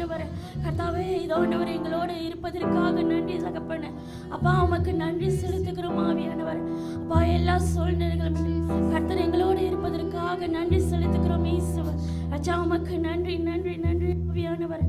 ஆண்டவரே. கர்த்தாவே இதோ ஆண்டவரே எங்களோடு இருப்பதற்காக நன்றி தகப்பனே. அப்பா உமக்கு நன்றி செலுத்துகிறோம் ஆவியானவர். அப்பா எல்லா சூழ்நிலைகளும் கர்த்தர் எங்களோடு இருப்பதற்காக நன்றி செலுத்துகிறோம் இயேசுவே. ராஜா உமக்கு நன்றி நன்றி நன்றி ஆவியானவர்.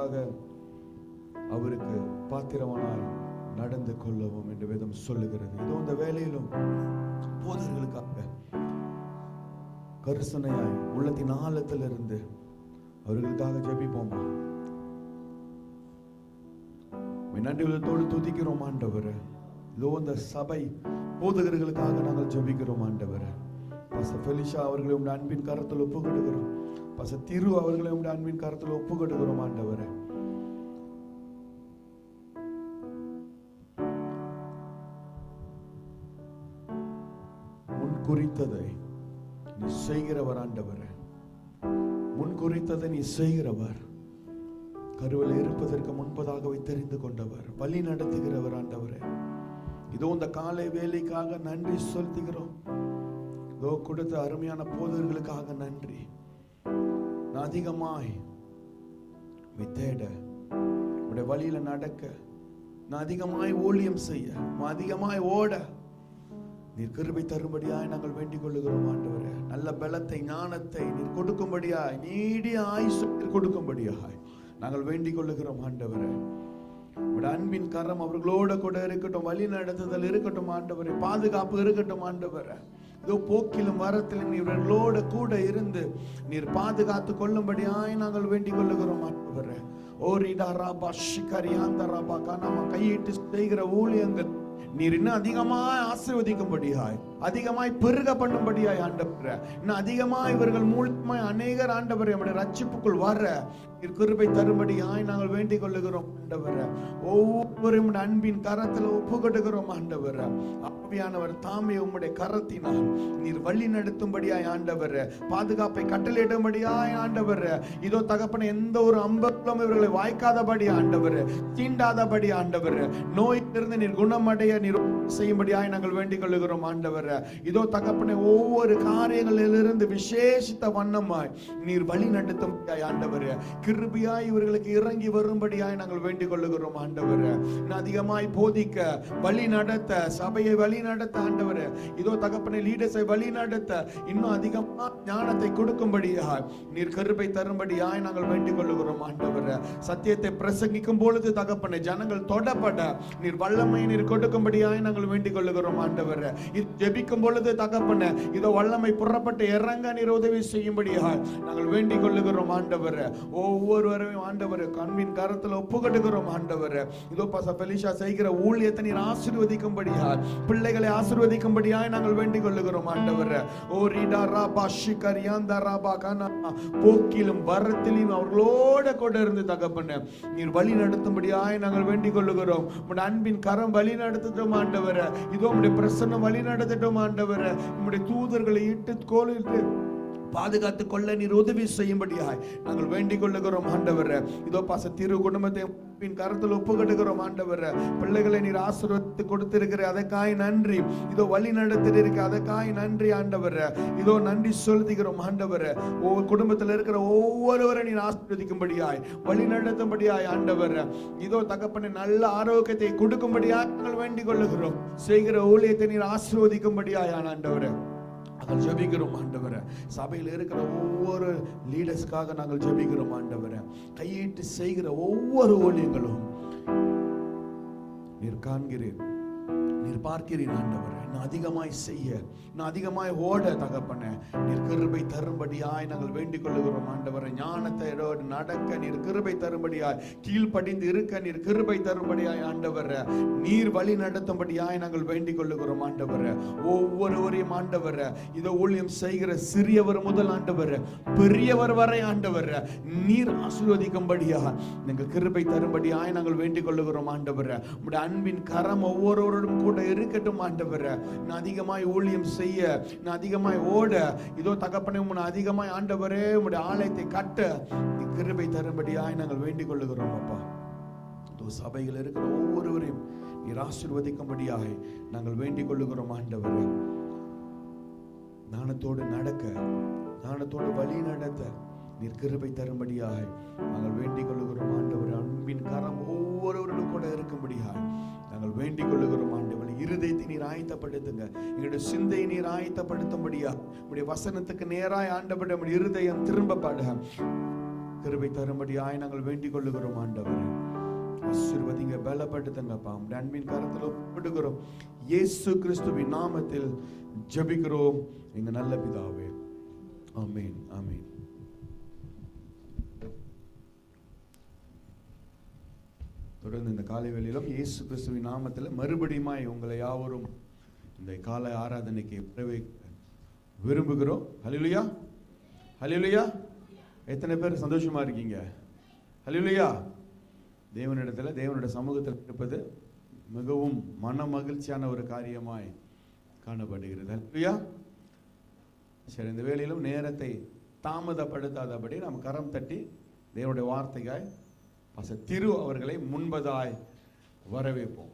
முன்பாக அவருக்கு பாத்திரமானாய் நடந்து கொள்ளவும் என்று வேதம் சொல்லுகிறது. இதோ இந்த வேலையிலும் போதர்களுக்காக கரிசனையாய் உள்ளத்தின் ஆழத்திலிருந்து அவர்களுக்காக ஜெபிப்போமா? நன்றி உள்ளத்தோடு துதிக்கிறோம் ஆண்டவரே. இதோ இந்த சபை போதகர்களுக்காக நாங்கள் ஜெபிக்கிறோம் ஆண்டவரே. பாஸ்டர் ஃபெலிஷா அவர்களை உடைய அன்பின் கரத்தில் ஒப்பு கொடுக்கிறோம். பாஸ்டர் திரு அவர்களை உடைய அன்பின் கரத்தில் ஒப்பு கொடுக்கிறோம் ஆண்டவரே. முன் குறித்ததை நீ செய்கிறவர் ஆண்டவரே. முன் குறித்ததை நீ செய்கிறவர். கருவில் இருப்பதற்கு முன்பதாகவே தெரிந்து கொண்டவர், வழி நடத்துகிறவர் ஆண்டவரே. இதோ இந்த காலை வேலைக்காக நன்றி செலுத்துகிறோம். இதோ கொடுத்த அருமையான போதர்களுக்காக நன்றி. நான் அதிகமாய் தேட, உடைய வழியில நடக்க, நான் அதிகமாய் ஊழியம் செய்ய, நான் அதிகமாய் ஓட நீர் கிருபை தரும்படியாய் நாங்கள் வேண்டிக் கொள்ளுகிறோம் ஆண்டவரே. நல்ல பலத்தை, ஞானத்தை நீர் கொடுக்கும்படியாய், நீடிய ஆயுசு கொடுக்கும்படியாய் நாங்கள் வேண்டிக் கொள்ளுகிறோம் ஆண்டவரே. அன்பின் கரம் அவர்களோட கூட இருக்கட்டும், வழி நடத்துதல் இருக்கட்டும் ஆண்டவரே, பாதுகாப்பு இருக்கட்டும் ஆண்டவரே. இதோ போக்கிலும் வரத்திலும் இவர்களோட கூட இருந்து நீர் பாதுகாத்து கொள்ளும்படியாய் நாங்கள் வேண்டிக் கொள்ளுகிறோம் ஆண்டவரே. ஓரிடா ராபா ஷிகரியாந்த ராபா கானாமா கையிட்டு செய்கிற ஊழியங்கள் நீர் இன்னும் அதிகமாய் ஆசீர்வதிக்கும்படியாய், அதிகமாய் பெருக பண்ணும்படியாய் ஆண்டவரே. இன்னும் அதிகமாய் இவர்கள் மூலமாய் அநேகர் ஆண்டவரே நம்முடைய ரட்சிப்புக்குள் வர நீர் கிருபை தரும்படியாய் நாங்கள் வேண்டிக் கொள்ளுகிறோம் ஆண்டவரே. ஒவ்வொரு அன்பின் கரத்தில் ஒப்பு கொடுக்கிறோம் ஆண்டவரே. ஆவியானவர் தாமே உம்முடைய கரத்தினால் நீர் வழி நடத்தும்படியாய் ஆண்டவரே, பாதுகாப்பை கட்டளையிடும்படியாய் ஆண்டவரே. இதோ தகப்பன எந்த ஒரு அம்பலம் இவர்களை வாய்க்காதபடி ஆண்டவரே, தீண்டாதபடி ஆண்டவரே, நோயிலிருந்து நீர் குணமடைய நீர் செய்யும்படியாய் நாங்கள் வேண்டிக் கொள்ளுகிறோம் ஆண்டவரே. இதோ தகப்பனை ஒவ்வொரு காரியங்களிலிருந்து விசேஷித்த வண்ணமாய் நீர் வழி நடத்தும்படியாய் ஆண்டவரே, கிருபையாய் இவர்களுக்கு இறங்கி வரும்படியாய் நாங்கள் வேண்டிக் கொள்ளுகிறோம் ஆண்டவரே. அதிகமாய் போதிக்க, வழி நடத்த, சபையை வழி நடத்த ஆண்டவரே. இதோ தகப்பனை லீடர்ஸை வழி நடத்த இன்னும் அதிகமா ஞானத்தை கொடுக்கும்படியாய் நீர் கிருபை தரும்படியாய் நாங்கள் வேண்டிக் கொள்ளுகிறோம் ஆண்டவரே. சத்தியத்தை பிரசங்கிக்கும் பொழுது தகப்பனை ஜனங்கள் தொடப்பட நீர் வல்லமை நீர் கொடுக்கும்படியாய் நாங்கள் வேண்டிக் கொள்ளுகிறோம் ஆண்டவரே. இது ஜெபிக்கும் பொழுது தகப்பனை இதோ வல்லமை புறப்பட்டு இறங்க நீர் உதவி செய்யும்படியாய் நாங்கள் வேண்டிக் கொள்ளுகிறோம் ஆண்டவரே. ஒவ்வொருவரையும் ஆண்டவரே அன்பின் கரத்தில் ஒப்புக்கொடுக்கிறோம் ஆண்டவரே. இதோ பாஸ்டர் ஃபெலிஷா செய்கிற ஊழியத்தை நீர் ஆசீர்வதிக்கும்படியாய், பிள்ளைகளை ஆசீர்வதிக்கும்படியாய் நாங்கள் வேண்டிக் கொள்ளுகிறோம் ஆண்டவரே. ஓ ரிடா ராபா ஷிகரியாந்த ராபா கானாமா போக்கிலும் வரத்திலும் அவர்களோட கூட இருந்து தகப்பனே நீர் வழி நடத்தும்படியாய் நாங்கள் வேண்டிக் கொள்ளுகிறோம். உம்முடைய அன்பின் கரம் வழி நடத்தட்டும் ஆண்டவரே. இதோ உம்முடைய பிரசன்னம் வழி நடத்தட்டும் ஆண்டவரே. உம்முடைய தூதர்களை இட்டு கோலிட்டு பாதுகாத்து கொள்ள நீர் உதவி செய்யும்படியாய் நாங்கள் வேண்டிக் கொள்ளுகிறோம் ஆண்டவரே. இதோ பாச திரு குடும்பத்தை கரத்தில் ஒப்புக்கொடுக்கிறோம் ஆண்டவரே. பிள்ளைகளை நீர் ஆசீர்வதித்து கொடுத்திருக்கிற அதற்காய் நன்றி. இதோ வழி நடத்திருக்க அதற்காய் நன்றி ஆண்டவரே. இதோ நன்றி செலுத்துகிறோம் ஆண்டவரே. குடும்பத்தில் இருக்கிற ஒவ்வொருவரை நீர் ஆசீர்வதிக்கும்படியாய், வழி நடத்தும்படியாய் ஆண்டவரே. இதோ தகப்பனை நல்ல ஆரோக்கியத்தை கொடுக்கும்படியாய் நாங்கள் வேண்டிக் கொள்ளுகிறோம். செய்கிற ஊழியத்தை நீர் ஆசீர்வதிக்கும்படியாய் ஆண்டவரே நாங்கள் ஜெபிக்கிறோம் ஆண்டவரே. சபையில் இருக்கிற ஒவ்வொரு லீடர்ஸ்க்காக நாங்கள் ஜெபிக்கிறோம் ஆண்டவரே. கையிட்டு செய்கிற ஒவ்வொரு ஊழியங்களும் நீர் காண்கிறீர், நீர் பார்க்கிறீர் ஆண்டவரே. நான் அதிகமாய் செய்ய, நான் அதிகமாய் ஓட தகப்பனே நீர் கிருபை தரும்படியாய் நாங்கள் வேண்டிக் கொள்ளுகிறோம் ஆண்டவரே. ஞானத்தை நடக்க நீர் கிருபை தரும்படியாய், கீழ்ப்படிந்து இருக்க நீர் கிருபை தரும்படியாய் ஆண்டவரே. நீர் வழி நடத்தும்படியாய் நாங்கள் வேண்டிக் கொள்ளுகிறோம் ஆண்டவரே. ஒவ்வொருவரையும் ஆண்டவரே இதோ ஊழியம் செய்கிற சிறியவர் முதல் ஆண்டவரே பெரியவர் வரை ஆண்டவரே நீர் ஆசீர்வதிக்கும்படியா நீங்கள் கிருபை தரும்படியாய் நாங்கள் வேண்டிக் கொள்ளுகிறோம் ஆண்டவரே. உம்முடைய அன்பின் கரம் ஒவ்வொருவரோடும் கூட இருக்கட்டும் ஆண்டவரே. நான் அதிகமாய் ஊழியம் செய்ய, நான் அதிகமாய் ஓட, இதோ தகப்பனே உம்முடைய அதிகமாய் ஆண்டவரே உம்முடைய ஆலயத்தை கட்ட கிருபை தரும்படியாய் நாங்கள் வேண்டிக் கொள்ளுகிறோம் அப்பா. இதோ சபையில் இருக்கிற ஒவ்வொருவரையும் நீர் ஆசீர்வதிக்கும்படியாய் நாங்கள் வேண்டிக் கொள்ளுகிறோம் ஆண்டவரே. ஞானத்தோடு நடக்க, ஞானத்தோடு வழி நடத்த நீர் கிருபை தரும்படியாய் நாங்கள் வேண்டிக் கொள்ளுகிறோம் ஆண்டவரே. அன்பின் கரம் ஒவ்வொருவரும் கூட இருக்கும்படியாய் நாங்கள் வேண்டிக் கொள்ளுகிறோம் ஆண்டவரே. இருதயத்தை நீர் ஆயத்தப்படுத்துங்க, எங்களுடைய சிந்தையை நீர் ஆயத்தப்படுத்தும்படியா உடைய வசனத்துக்கு நேராய் ஆண்டவரே நம்முடைய இருதயம் திரும்பப்பட கிருபை தரும்படியாய் நாங்கள் வேண்டிக் கொள்ளுகிறோம் ஆண்டவரே. ஆசீர்வதிங்க, பலப்படுத்துங்கப்பா. உம்முடைய அன்பின் கரத்தில் ஒப்பிடுகிறோம். இயேசு கிறிஸ்துவின் நாமத்தில் ஜெபிக்கிறோம் எங்க நல்ல பிதாவே. ஆமென், ஆமென். தொடர்ந்து இந்த காலை வேளையிலும் இயேசு கிறிஸ்துவின் நாமத்தில் மறுபடியுமாய் உங்களை யாவரும் இந்த காலை ஆராதனைக்கு விரும்புகிறோம். ஹல்லேலூயா, ஹல்லேலூயா. எத்தனை பேர் சந்தோஷமா இருக்கீங்க? ஹல்லேலூயா. தேவனிடத்தில், தேவனுடைய சமூகத்தில் இருப்பது மிகவும் மன மகிழ்ச்சியான ஒரு காரியமாய் காணப்படுகிறது. ஹல்லேலூயா. சரி, இந்த வேளையிலும் நேரத்தை தாமதப்படுத்தாதபடி நாம் கரம் தட்டி தேவனுடைய வார்த்தைக்காய் பாஸ்டர் திரு அவர்களை முன்பதாய் வரவேற்போம்.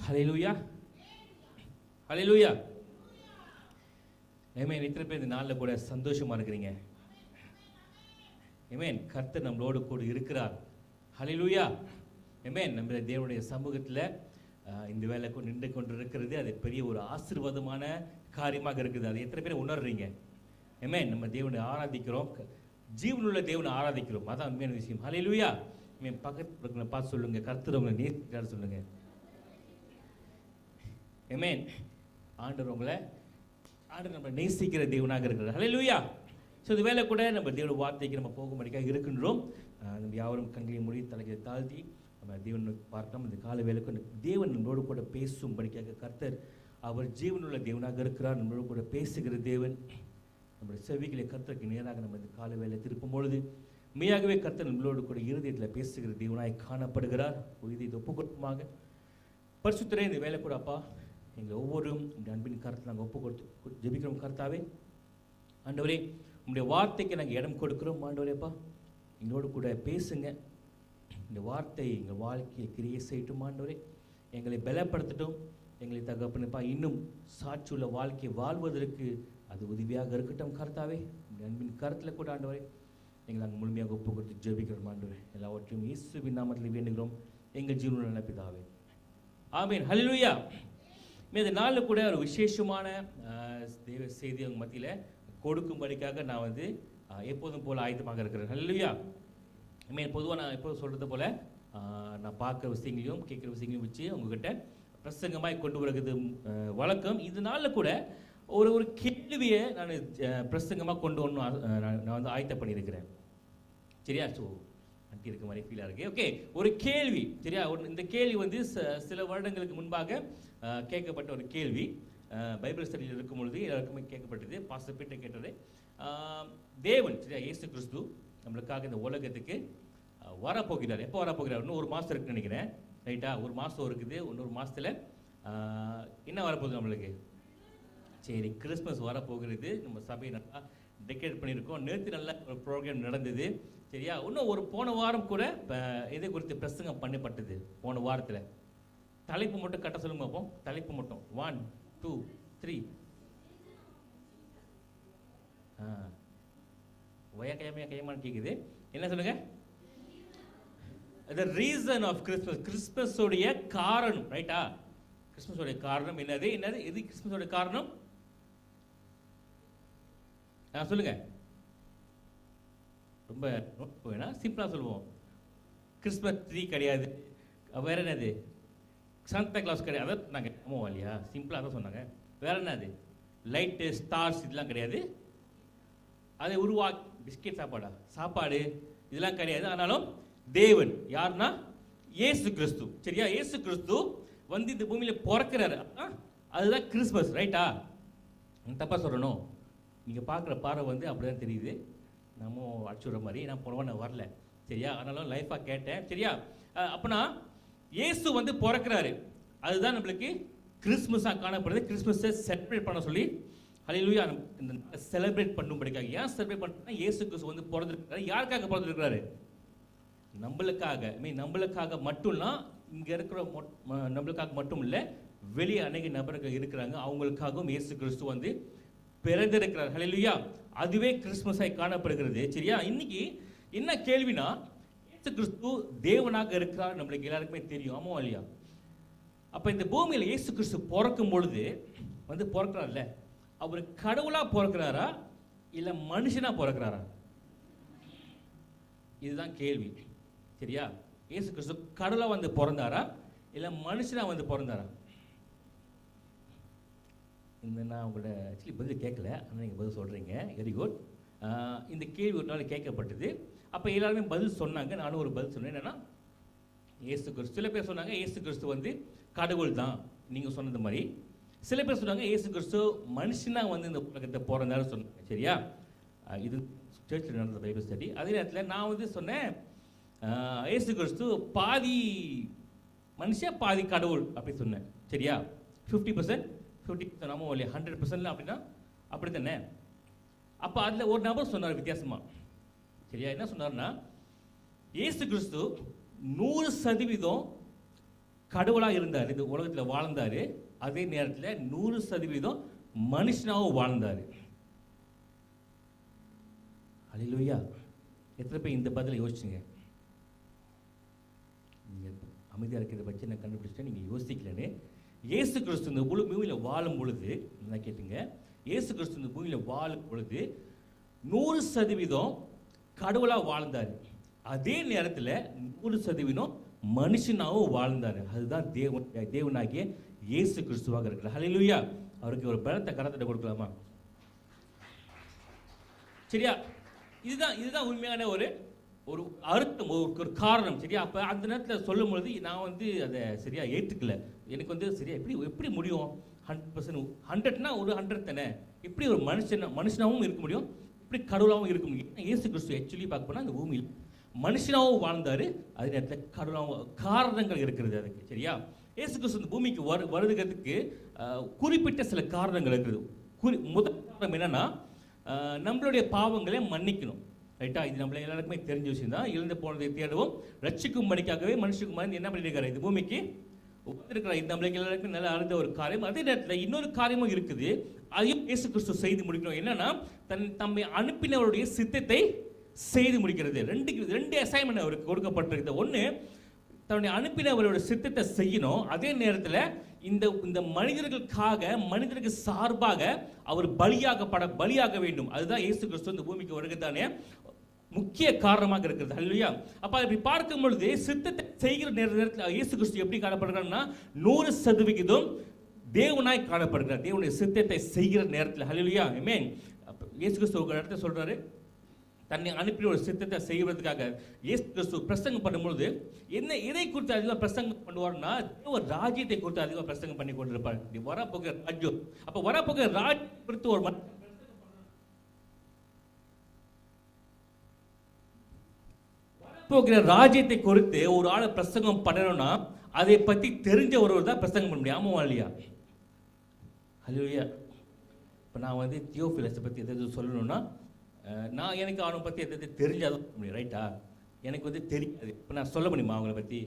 ஹல்லேலூயா, ஹல்லேலூயா. ஆமென். இத்தனை பேர் இந்த நாளில் கூட சந்தோஷமா இருக்கிறீங்க. ஆமென். கர்த்தர் நம்மளோடு கூட இருக்கிறார். ஹல்லேலூயா. ஆமென். நம்ம தேவனுடைய சமூகத்தில் இந்த வேலை நின்று கொண்டு இருக்கிறது அது பெரிய ஒரு ஆசீர்வாதமான காரியமாக இருக்குது. அது எத்தனை பேர் உணர்றீங்க? ஆமென். நம்ம தேவனை ஆராதிக்கிறோம், ஜீவனுள்ள தேவனை ஆராதிக்கிறோம். அதான் உண்மையான விஷயம். ஹல்லேலூயா. ஆமென். பக்கத்துல பார்த்து சொல்லுங்க, கர்த்தர் உங்களை நேசிக்கிறார் சொல்லுங்க. ஆமென். ஆண்டவர் நம்மளை நேசிக்கிற தேவனாக இருக்கிறார். ஹல்லேலூயா. ஸோ இது வேலை கூட நம்ம தேவனுடைய வார்த்தைக்கு நம்ம போகும்படிக்காக இருக்கின்றோம். நம்ம யாவரும் கண்களை மூடி தலைகளை தாழ்த்தி நம்ம தேவனுக்கு பார்க்கலாம். இந்த கால வேலைக்கு தேவன் நம்மளோடு கூட பேசும்படிக்காக கர்த்தர் அவர் ஜீவனுள்ள தேவனாக இருக்கிறார். நம்மளோடு கூட பேசுகிற தேவன். நம்முடைய செவிகளை கர்த்தருக்கு நேராக நம்ம இந்த கால வேலை திருப்பும் பொழுது மெய்யாகவே கர்த்தர் நம்மளோடு கூட இருதயத்தில் பேசுகிற தேவனாய் காணப்படுகிறார். இது ஒப்புக்கொடுமாக பரிசுத்தரே இந்த வேலை கூட அப்பா எங்களை ஒவ்வொருவரும் இந்த அன்பின் கருத்தை நாங்கள் ஒப்பு கொடுத்து ஜெபிக்கிறோம். கர்த்தாவே ஆண்டவரே, உங்களுடைய வார்த்தைக்கு நாங்கள் இடம் கொடுக்கிறோம். ஆண்டவரேப்பா எங்களோடு கூட பேசுங்க. இந்த வார்த்தை எங்கள் வாழ்க்கையை கிரியை செய்யட்டும். ஆண்டவரே எங்களை பலப்படுத்தட்டும். எங்களை தகப்பனப்பா இன்னும் சாட்சியுள்ள வாழ்க்கையை வாழ்வதற்கு அது உதவியாக இருக்கட்டும். கர்த்தாவே இந்த அன்பின் கருத்தில் கூட ஆண்டவரே எங்களை நாங்கள் முழுமையாக ஒப்பு கொடுத்து ஜெபிக்கிறோம். ஆண்டவரே எல்லாவற்றையும் இயேசுவின் நாமத்தில் வேண்டுகிறோம் எங்கள் ஜீவனுள்ள நல்ல பிதாவே. ஆமென். ஹல்லேலூயா. இந்த நாளில் கூட ஒரு விசேஷமான தேவ செய்தி அவங்க மத்தியில் கொடுக்கும்படிக்காக நான் எப்போதும் போல் ஆயத்தமாக இருக்கிறேன். ஹல்லேலூயா. பொதுவாக நான் எப்போதும் சொல்கிறது போல் நான் பார்க்குற விஷயங்களையும் கேட்குற விஷயங்களையும் வச்சு உங்ககிட்ட பிரசங்கமாய் கொண்டு வருகிறது வழக்கம். இதனால கூட ஒரு கேள்வியை நான் பிரசங்கமாக கொண்டு வரணும் நான் ஆயத்தம் பண்ணியிருக்கிறேன். சரியா? ஸோ அண்டி இருக்க மாதிரி ஃபீலாக இருக்கு. ஓகே, ஒரு கேள்வி. சரியா? இந்த கேள்வி சில வருடங்களுக்கு முன்பாக கேட்கப்பட்ட ஒரு கேள்வி. பைபிள் ஸ்டடியில் இருக்கும் பொழுது எல்லாருக்குமே கேட்கப்பட்டது. பாஸ்டர் பீட்டர் கேட்டது, தேவன் சரியா இயேசு கிறிஸ்து நம்மளுக்காக இந்த உலகத்துக்கு வரப்போகிறார். எப்போ வரப்போகிறார்? இன்னும் ஒரு மாதம் இருக்குன்னு நினைக்கிறேன். ரைட்டா? ஒரு மாதம் இருக்குது. இன்னொரு மாதத்தில் என்ன வரப்போகுது நம்மளுக்கு? சரி, கிறிஸ்மஸ் வரப்போகிறது. நம்ம சபையை நல்லா டெக்கரேட் பண்ணியிருக்கோம். நேற்று நல்ல ஒரு ப்ரோக்ராம் நடந்தது. சரியா? இன்னும் போன வாரம் கூட இதை குறித்து பிரசங்கம் பண்ணப்பட்டது. போன வாரத்தில் தலைப்பு மட்டும் கட்ட சொல்லுங்க பார்ப்போம். தலைப்பு மட்டும் 1 2 3 கையமான்னு கேட்குது. என்ன சொல்லுங்க? the reason of Christmas. கிறிஸ்மஸோடைய காரணம். ரைட்டா? கிறிஸ்மஸோடைய காரணம் என்னது? எது கிறிஸ்மஸோடைய காரணம்? சொல்லுங்க. ரொம்ப வேணா சிம்பிளா சொல்லுவோம். கிறிஸ்மஸ் ட்ரீ கிடையாது. வேற என்னது? சாந்தா கிளாஸ் கிடையாது. அதான் சொன்னாங்க. ஆமாம் இல்லையா? சிம்பிளாக தான் சொன்னாங்க. வேற என்னது? லைட்டு, ஸ்டார்ஸ் இதெல்லாம் கிடையாது. அதை பிஸ்கெட் சாப்பாடு இதெல்லாம் கிடையாது. ஆனாலும் தேவன் யாருன்னா இயேசு கிறிஸ்து. சரியா? இயேசு கிறிஸ்து இந்த பூமியில பிறக்கிறாரு. அதுதான் கிறிஸ்மஸ். ரைட்டா? தப்பா சொல்லணும். நீங்க பார்க்குற பார்வை அப்படிதான் தெரியுது. நம்ம அடிச்சுடுற மாதிரி. நான் போன வரல. சரியா? ஆனாலும் லைஃபாக கேட்டேன். சரியா? அப்பனா இயேசு பிறக்கிறாரு. அதுதான் நம்மளுக்கு கிறிஸ்மஸாக காணப்படுது. கிறிஸ்மஸை செலிப்ரேட் பண்ண சொல்லி ஹல்லேலூயா செலிப்ரேட் பண்ணும்படிக்காக. ஏன் செலிப்ரேட் பண்ணா? இயேசு கிறிஸ்து பிறந்திருக்கிறாரு. யாருக்காக பிறந்திருக்கிறாரு? நம்மளுக்காக. நம்மளுக்காக மட்டும்னா இங்க இருக்கிற நம்மளுக்காக மட்டும் இல்லை, வெளியே அநேக நபர்கள் இருக்கிறாங்க. அவங்களுக்காகவும் இயேசு கிறிஸ்து பிறந்திருக்கிறார். ஹல்லேலூயா. அதுவே கிறிஸ்மஸாய் காணப்படுகிறது. சரியா? இன்னைக்கு என்ன கேள்வினா, இயேசு கிறிஸ்து தேவனாக இருக்கிறார் நம்மளுக்கு எல்லாருக்குமே தெரியும், ஆமா இல்லையா? அப்ப இந்த பூமியில் இயேசு கிறிஸ்து பிறக்கும் பொழுது வந்து பிறக்கிறார்ல, அவர் கடவுளா பிறக்கிறாரா இல்ல மனுஷனா பிறக்கிறாரா? இதுதான் கேள்வி. சரியா? இயேசு கிறிஸ்து கடவுளா வந்து பிறந்தாரா இல்ல மனுஷனா வந்து பிறந்தாரா? இந்த நான் உங்களோட ஆக்சுவலி பதில் கேட்கல, ஆனால் நீங்கள் பதில் சொல்கிறீங்க, வெரி குட். இந்த கேள்வி ஒரு நாள் கேட்கப்பட்டது. அப்போ எல்லாருமே பதில் சொன்னாங்க, நானும் ஒரு பதில் சொன்னேன். என்னென்னா, இயேசு கிறிஸ்து, சில பேர் சொன்னாங்க இயேசு கிறிஸ்து வந்து கடவுள் தான் நீங்கள் சொன்னது மாதிரி. சில பேர் சொன்னாங்க இயேசு கிறிஸ்து மனுஷனாக வந்து இந்த உலகத்தை பிறந்தாரு சொன்னாங்க. சரியா? இது சர்ச்சில் நடந்த பைபிள் ஸ்டடி. அதே நேரத்தில் நான் வந்து சொன்னேன் இயேசு கிறிஸ்து பாதி மனுஷன் பாதி கடவுள் அப்படி சொன்னேன். சரியா? 50% 50% நம்ம இல்லையா, 100% அப்படின்னா அப்படி தானே. அப்போ அதில் ஒரு நபர் சொன்னார் வித்தியாசமா. சரியா? என்ன சொன்னார்னா, இயேசு கிறிஸ்து 100% கடவுளாக இருந்தார், இந்த உலகத்தில் வாழ்ந்தார். அதே நேரத்தில் 100% மனுஷனாகவும் வாழ்ந்தார். அல்லேலூயா. எத்தனை பேர் இந்த பதிலை யோசிச்சுங்க? நீங்கள் அமைதியாக இருக்கிறத பற்றி நான் கண்டுபிடிச்சிட்டேன், நீங்கள் யோசிக்கலன்னு. இயேசு கிறிஸ்து இந்த பூமியில் வாழும் பொழுது, என்ன கேட்டுங்க, இயேசு கிறிஸ்து இந்த பூமியில் வாழும் பொழுது 100% கடவுளாக வாழ்ந்தார். அதே நேரத்தில் 100% மனுஷனாகவும் வாழ்ந்தார். அதுதான் தேவனாகிய இயேசு கிறிஸ்துவாக இருக்கிறார். ஹல்லேலூயா. அவருக்கு ஒரு பலத்த கரத்தை கொடுக்கலாமா? சரியா? இதுதான் உண்மையான ஒரு ஒரு அர்த்தம், ஒரு காரணம். சரியா? அப்போ அந்த நேரத்தில் சொல்லும் பொழுது நான் வந்து அதை சரியா ஏற்றுக்கல. எனக்கு வந்து சரியா எப்படி முடியும்? 100% 100னா ஒரு 100 தானே. எப்படி ஒரு மனுஷனாகவும் இருக்க முடியும், எப்படி கடவுளாகவும் இருக்க முடியும்? இயேசு கிறிஸ்து ஆக்சுவலி பார்க்க போனால் அந்த பூமியில் மனுஷனாகவும் வாழ்ந்தார், அதே நேரத்தில் கடவுளாகவும் காரணங்கள் இருக்கிறது அதுக்கு. சரியா? இயேசு கிறிஸ்து இந்த பூமிக்கு வருகிறதுக்கு குறிப்பிட்ட சில காரணங்கள் இருக்குது. முதல் காரணம் என்னன்னா, நம்மளுடைய பாவங்களை மன்னிக்கணும். ரைட்டா? இது நம்மள எல்லாருக்குமே தெரிஞ்ச விஷயம் தான். இழந்து போனதை தேடவும் ரட்சிக்கும்படிக்காகவே மனுஷகுமாரன் என்ன பண்ணியிருக்காரு, இந்த பூமிக்கு வந்திருக்கிறார். இது நம்மளுக்கு எல்லாருக்கும் நல்லா அறிந்த ஒரு காரியம். அதே நேரத்தில் இன்னொரு காரியமும் இருக்குது, அதையும் இயேசு கிறிஸ்து செய்து முடிக்கணும். என்னன்னா, தம்மை அனுப்பினவருடைய சித்தத்தை செய்து முடிக்கிறது. ரெண்டு அசைன்மெண்ட் அவருக்கு கொடுக்கப்பட்டிருக்குது. ஒன்று, தன்னுடைய அனுப்பினவரோட சித்தத்தை செய்யணும். அதே நேரத்தில் இந்த மனிதர்களுக்காக, மனிதருக்கு சார்பாக அவர் பலியாக வேண்டும். அதுதான் இயேசு கிறிஸ்து இந்த பூமிக்கு வருகிறதானே முக்கிய காரணமாக இருக்கிறது. ஹல்லேலூயா. அப்ப இப்படி பார்க்கும் பொழுது சித்தத்தை செய்கிற நேரத்தில் இயேசு கிறிஸ்து எப்படி காணப்படுகிறார்னா, 100% தேவனாய் காணப்படுகிறார். தேவனுடைய சித்தத்தை செய்கிற நேரத்தில். ஹல்லேலூயா. ஆமென். இயேசு கிறிஸ்து ஒரு இடத்துல சொல்றாரு, தன்னை அனுப்பி ஒரு சித்தத்தை செய்வதற்காக இயேசு கிறிஸ்து பிரசங்கம் பண்ணும்பொழுது எதை குறித்து அதிகமாக பிரசங்கம் பண்ணுவார்னா, தேவ ராஜ்யத்தை குறித்து அதிகமாக பிரசங்கம் பண்ணி கொண்டிருப்பார். வரப்போகிற ராஜ்யம். அப்ப வரப்போகிற ராஜ்யம் குறித்து ஒரு வரப்போகிற ராஜ்யத்தை குறித்து ஒரு ஆளை பிரசங்கம் பண்ணணும்னா அதை பத்தி தெரிஞ்ச ஒருவர் தான் பிரசங்கம் பண்ண முடியும். ஆமாவா இல்லையா? ஹல்லேலூயா. இப்போ நான் வந்து தியோஃபிலஸை பற்றி எதாவது சொல்லணும்னா, நான் எனக்கு அவனை பற்றி எதாவது தெரிஞ்சாதான் முடியும். ரைட்டா? எனக்கு வந்து தெரியாது, இப்போ நான் சொல்ல முடியுமா அவங்கள பற்றி?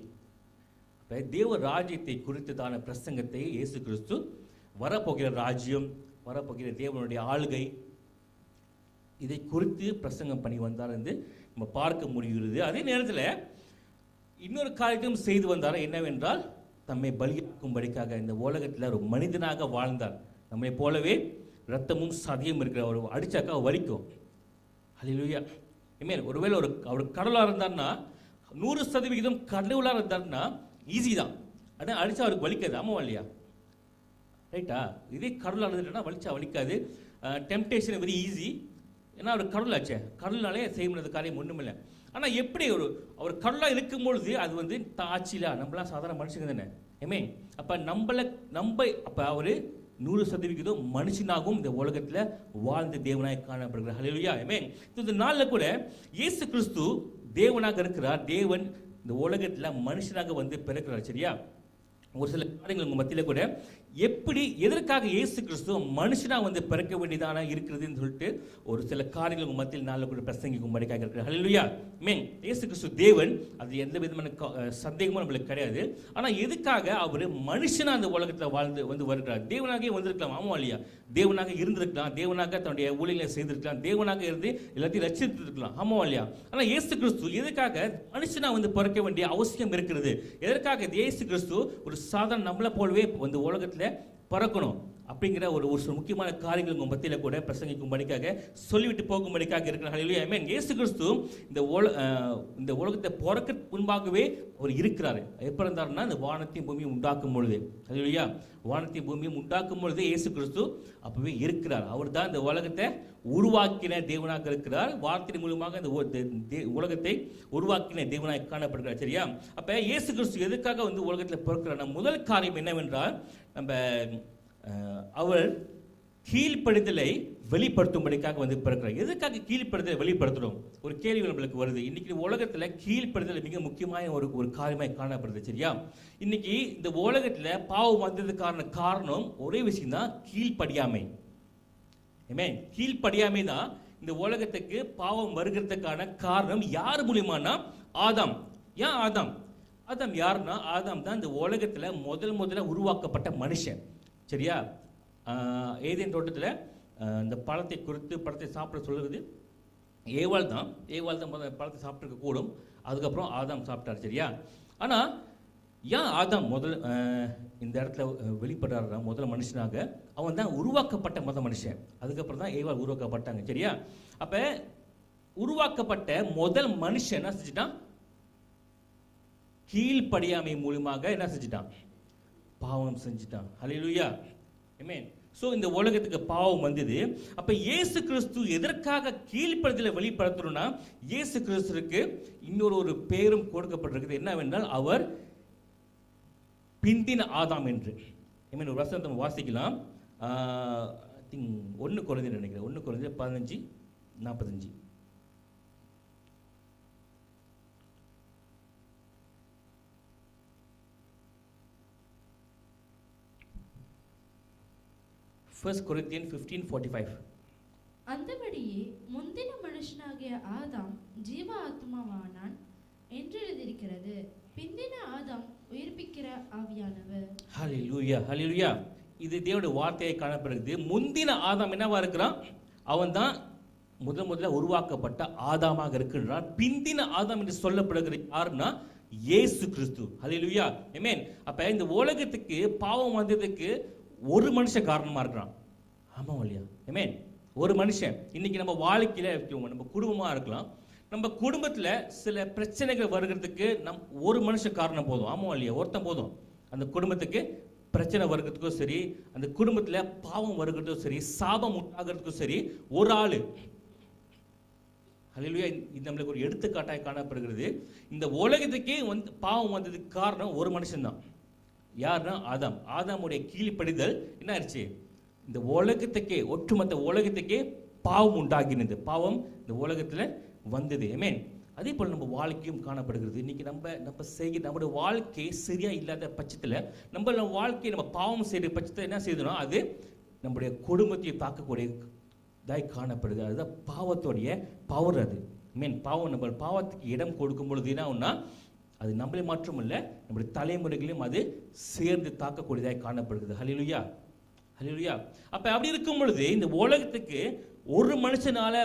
இப்போ தேவ ராஜ்யத்தை குறித்ததான பிரசங்கத்தை இயேசு கிறிஸ்து, வரப்போகிற ராஜ்யம், வரப்போகிற தேவனுடைய ஆளுகை, இதை குறித்து பிரசங்கம் பண்ணி வந்தார் என்று நம்ம பார்க்க முடிகிறது. அதே நேரத்தில் இன்னொரு காரியத்தையும் செய்து வந்தார். என்னவென்றால், தம்மை பலியாக்கும்படிக்காக இந்த உலகத்தில் ஒரு மனிதனாக வாழ்ந்தார். நம்மை போலவே ரத்தமும் சதையும் இருக்கிற ஒரு அடிச்சாக்கா வலிக்கும். ஹல்லேலூயா. ஆமென். ஒருவேளை அவர் கடவுளாக இருந்தார்னா, 100% கடவுளாக இருந்தார்னா ஈஸி தான். ஆனால் அடிச்சா அவருக்கு வலிக்காது. ஆமாவா இல்லையா? ரைட்டா? இதே கடவுளாக இருந்துட்டா வலிக்காது. Temptation very easy. ஏன்னா அவர் கடவுள் ஆச்சே, கடவுளாலே செய்ய முடியாத காரியம் ஒன்றும் இல்லை. ஆனால் எப்படி அவர் கடவுளாக இருக்கும்பொழுது அது வந்து ஆட்சியில நம்மளாம் சாதாரண மனுஷங்க தானே. ஆமென். அப்போ அவர் 100% மனுஷனாகவும் இந்த உலகத்தில் வாழ்ந்த தேவனாய் காணப்படுகிறார். ஹல்லேலூயா. ஆமென். இந்த நாளில் கூட இயேசு கிறிஸ்து தேவனாக இருக்கிறார். தேவன் இந்த உலகத்தில் மனுஷனாக வந்து பிறக்கிறார். சரியா? ஒரு சில காரியங்கள் உங்கள் மத்தியில் கூட எப்படி எதற்காக இயேசு கிறிஸ்து மனுஷனா வந்து பிறக்க வேண்டியதான இருக்கிறதுன்னு சொல்லிட்டு ஒரு சில காரியங்கள் உங்க மத்தியில் நாளில் கூட பிரசங்கிக்கும்படிக்காக இருக்கிறார். ஹல்லேலூயா. ஆமென். இயேசு கிறிஸ்து தேவன், அது எந்த விதமான சந்தேகமும் நம்மளுக்கு கிடையாது. ஆனா எதுக்காக அவர் மனுஷனா அந்த உலகத்தில் வாழ்ந்து வந்து வருகிறார்? தேவனாகவே வந்திருக்கலாம், ஆமா இல்லையா? தேவனாக இருந்திருக்கலாம், தேவனாக தன்னுடைய ஊழியர்களை செய்திருக்கலாம், தேவனாக இருந்து எல்லாத்தையும் ரட்சித்திருக்கலாம், ஆமா இல்லையா? ஆனா இயேசு கிறிஸ்து எதுக்காக மனுஷனா வந்து பிறக்க வேண்டிய அவசியம் இருக்கிறது? எதற்காக இயேசு கிறிஸ்து ஒரு சாதாரண நம்மளை போலவே வந்து உலகத்துல பறக்கணும் அப்படிங்கிற ஒரு முக்கியமான காரியங்கள் உங்க மத்தியில கூட பிரசங்கிக்கும்படிக்காக சொல்லிவிட்டு போகும்படிக்காக இருக்கிற ஹல்லேலூயா. ஆமென். இயேசு கிறிஸ்து இந்த உலகத்தை பிறக்க முன்பாகவே அவர் இருக்கிறாரு. எப்ப இருந்தாருன்னா இந்த வானத்தையும் பூமியும் உண்டாக்கும் பொழுது, ஹல்லேலூயா, வானத்தையும் பூமியும் உண்டாக்கும் பொழுது இயேசு கிறிஸ்து அப்பவே இருக்கிறார். அவர் தான் இந்த உலகத்தை உருவாக்கின தேவனாக இருக்கிறார். வார்த்தை மூலமாக இந்த உலகத்தை உருவாக்கின தேவனாக காணப்படுகிறார். சரியா? அப்ப இயேசு கிறிஸ்து எதுக்காக வந்து உலகத்தில் பிறக்கிறார்? முதல் காரியம் என்னவென்றால், நம்ம அவர் கீழ்ப்படுதலை வெளிப்படுத்தும்படிக்காக வந்து பிறக்கிறார். எதுக்காக கீழ்ப்படுதலை வெளிப்படுத்துறோம்? ஒரு கேள்வி நம்மளுக்கு வருது. இன்னைக்கு உலகத்துல கீழ்ப்படுதல் மிக முக்கியமான ஒரு காரியமாய் காணப்படுது. சரியா? இன்னைக்கு இந்த உலகத்துல பாவம் வந்ததுக்கான காரணம் ஒரே விஷயம் தான், கீழ்ப்படியாமை. ஆமென். கீழ்ப்படியாமை தான் இந்த உலகத்துக்கு பாவம் வருகிறதுக்கான காரணம். யார் மூலியமானா? ஆதாம். ஏன் ஆதாம்? ஆதாம் யாருன்னா, ஆதாம் தான் இந்த உலகத்துல முதல்ல உருவாக்கப்பட்ட மனுஷன். சரியா? ஏதேன் தோட்டத்தில் இந்த பழத்தை சாப்பிட சொல்லுறது ஏவாள் தான் முதல் பழத்தை சாப்பிட்டுருக்க கூடும். அதுக்கப்புறம் ஆதாம் சாப்பிட்டார். சரியா? ஆனா ஏன் ஆதாம் இந்த இடத்துல வெளிப்படுறாருன்னா, முதல் மனுஷனாக அவன் தான் உருவாக்கப்பட்ட முதல் மனுஷன். அதுக்கப்புறம் தான் ஏவாள் உருவாக்கப்பட்டாங்க. சரியா? அப்ப உருவாக்கப்பட்ட முதல் மனுஷன் என்ன செஞ்சுட்டான்? கீழ்ப்படியாமை மூலமாக என்ன செஞ்சுட்டான்? பாவம் செஞ்சுட்டான். ஹல்லேலூயா. ஆமென். சோ இந்த உலகத்துக்கு பாவம் வந்தது. அப்ப இயேசு கிறிஸ்து எதற்காக கீழ்ப்படிதலை வெளிப்படுத்தணும்னா, இயேசு கிறிஸ்துவுக்கு இன்னொரு பேரும் கொடுக்கப்பட்டிருக்கிறது. என்னவென்றால், அவர் பிந்தின ஆதாம் என்று. ஆமென். ஒரு வசனத்தை நம்ம வாசிக்கலாம். 1 கொரிந்தியர் நினைக்கிறேன், 1 கொரிந்தியர் 15:45. First Corinthians 15:45. அந்தபடியே முந்தின மனுஷனாகிய ஆதாம் ஜீவ ஆத்மாவானான் என்று எழுதியிருக்கிறது. பிந்தின ஆதாம் உயிர்ப்பிக்கிற ஆவியானவர். ஹல்லேலூயா, ஹல்லேலூயா. இது தேவனுடைய வார்த்தையை காணப்படுகிறது. முந்தின ஆதாம் என்னவா இருக்கிறான்? அவன் தான் முதல்ல உருவாக்கப்பட்ட ஆதாமாக இருக்கிறான். பிந்தின ஆதாம் என்று சொல்லப்படுகிற யாருன்னா இயேசு கிறிஸ்து. ஹல்லேலூயா. ஆமென். அப்ப இந்த உலகத்துக்கு பாவம் வந்ததுக்கு ஒரு மனுஷன் காரணமா இருக்கிறான். ஆமா இல்லையா? ஆமென். ஒரு மனுஷன். இன்னைக்கு நம்ம வாழ்க்கையில நம்ம குடும்பமா இருக்கலாம். நம்ம குடும்பத்துல சில பிரச்சனைகள் வருகிறதுக்கு ஒரு மனுஷன் காரணம் போதும். ஆமா இல்லையா? ஒருத்தன் போதும். அந்த குடும்பத்துக்கு பிரச்சனை வருகிறதுக்கும் சரி, அந்த குடும்பத்துல பாவம் வருகிறதுக்கும் சரி, சாபம் உண்டாகிறதுக்கும் சரி, ஒரு ஆளு. ஹல்லேலூயா. இது நம்மளுக்கு ஒரு எடுத்துக்காட்டாய் காணப்படுகிறது. இந்த உலகத்துக்கே பாவம் வந்ததுக்கு காரணம் ஒரு மனுஷன் தான். யாருன்னா ஆதாம். ஆதாமுடைய கீழ்ப்படிதல் என்ன ஆயிடுச்சு? இந்த உலகத்துக்கே, ஒட்டுமொத்த உலகத்துக்கே பாவம் உண்டாகினது. பாவம் இந்த உலகத்துல வந்தது. ஆமென். அதே போல நம்ம வாழ்க்கையும் காணப்படுகிறது. இன்னைக்கு நம்ம செய்கிற நம்முடைய வாழ்க்கை சரியா இல்லாத பட்சத்துல, நம்ம வாழ்க்கையை நம்ம பாவம் செய்கிற பட்சத்தில் என்ன செய்யணும்? அது நம்முடைய குடும்பத்தையும் தாக்கக்கூடியதாய் காணப்படுது. அதுதான் பாவத்தோடைய பவர். அது ஆமென். பாவம் நம்ம பாவத்துக்கு இடம் கொடுக்கும் பொழுது என்ன ஆகும்னா, அது நம்மளே மாற்றம் இல்லை, நம்முடைய தலைமுறைகளையும் அது சேர்ந்து தாக்கக்கூடியதாக காணப்படுகிறது. ஹல்லேலூயா, ஹல்லேலூயா. அப்ப அப்படி இருக்கும் பொழுது இந்த உலகத்துக்கு ஒரு மனுஷனால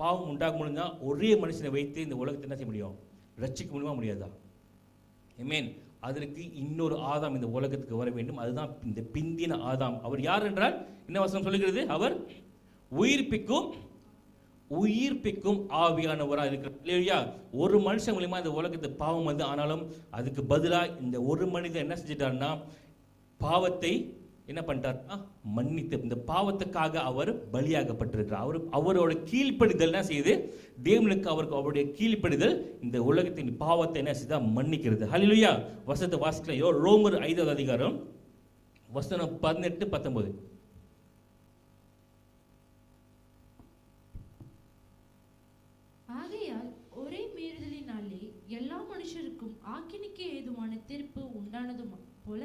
பாவம் உண்டாக முடியும்னா, ஒரே மனுஷனை வைத்து இந்த உலகத்தை என்ன செய்ய முடியும்? ரட்சிக்க முடியுமா? முடியாதா? ஆமென். அதற்கு இன்னொரு ஆதாம் இந்த உலகத்துக்கு வர வேண்டும். அதுதான் இந்த பிந்தின ஆதாம். அவர் யார் என்றால் என்ன வசனம் சொல்லுகிறது? அவர் உயிர்ப்பிக்கும் ஆவியானவராக இருக்கிறார். இல்லையா? ஒரு மனுஷன் மூலமா இந்த உலகத்து பாவம் வந்து, ஆனாலும் அதுக்கு பதிலாக இந்த ஒரு மனிதன் என்ன செஞ்சிட்டார்னா, பாவத்தை என்ன பண்ணிட்டார்னா மன்னித்து, இந்த பாவத்துக்காக அவர் பலியாகப்பட்டிருக்கிறார். அவரோட கீழ்ப்படிதல் என்ன செய்யுது? தேவனுக்கு அவருடைய கீழ்ப்படிதல் இந்த உலகத்தின் பாவத்தை என்ன செய்தா? மன்னிக்கிறது. ஹல்லேலூயா. வசனத்தை வாசிக்கலாம். ரோமர் 5வது அதிகாரம் வசனம் 18-19. எல்லா மனுஷருக்கும் ஆக்கினிக்கு ஏதுவான தீர்ப்பு உண்டானது போல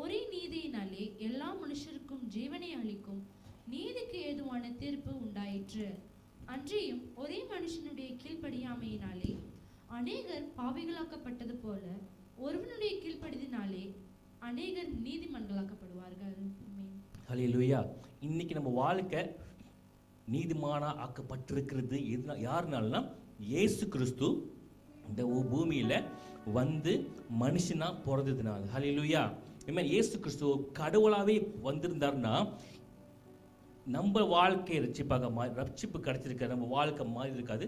ஒரே நீதியினாலே எல்லா மனுஷருக்கும் ஜீவனை அளிக்கும் நீதிக்கு ஏதுவான தீர்ப்பு உண்டாயிற்று. அன்றியும் ஒரே மனுஷனுடைய கீழ்ப்படியாமையினாலே அநேகர் பாவிகளாக்கப்பட்டது போல ஒருவனுடைய கீழ்ப்படிதினாலே அநேகர் நீதிமன்களாக்கப்படுவார்கள். ஹல்லேலூயா. இன்னைக்கு நம்ம வாழ்க்கை நீதிமானா ஆக்கப்பட்டிருக்கிறது யாருனாலனா இயேசு கிறிஸ்து இந்த பூமியில வந்து மனுஷனா பிறந்ததுனால. ஹல்லேலூயா. ஆமென். இயேசு கிறிஸ்து கடவுளாவே வந்திருந்தாருன்னா நம்ம வாழ்க்கை ரட்சிப்பு கிடைச்சிருக்க, நம்ம வாழ்க்கை மாறி இருக்காது.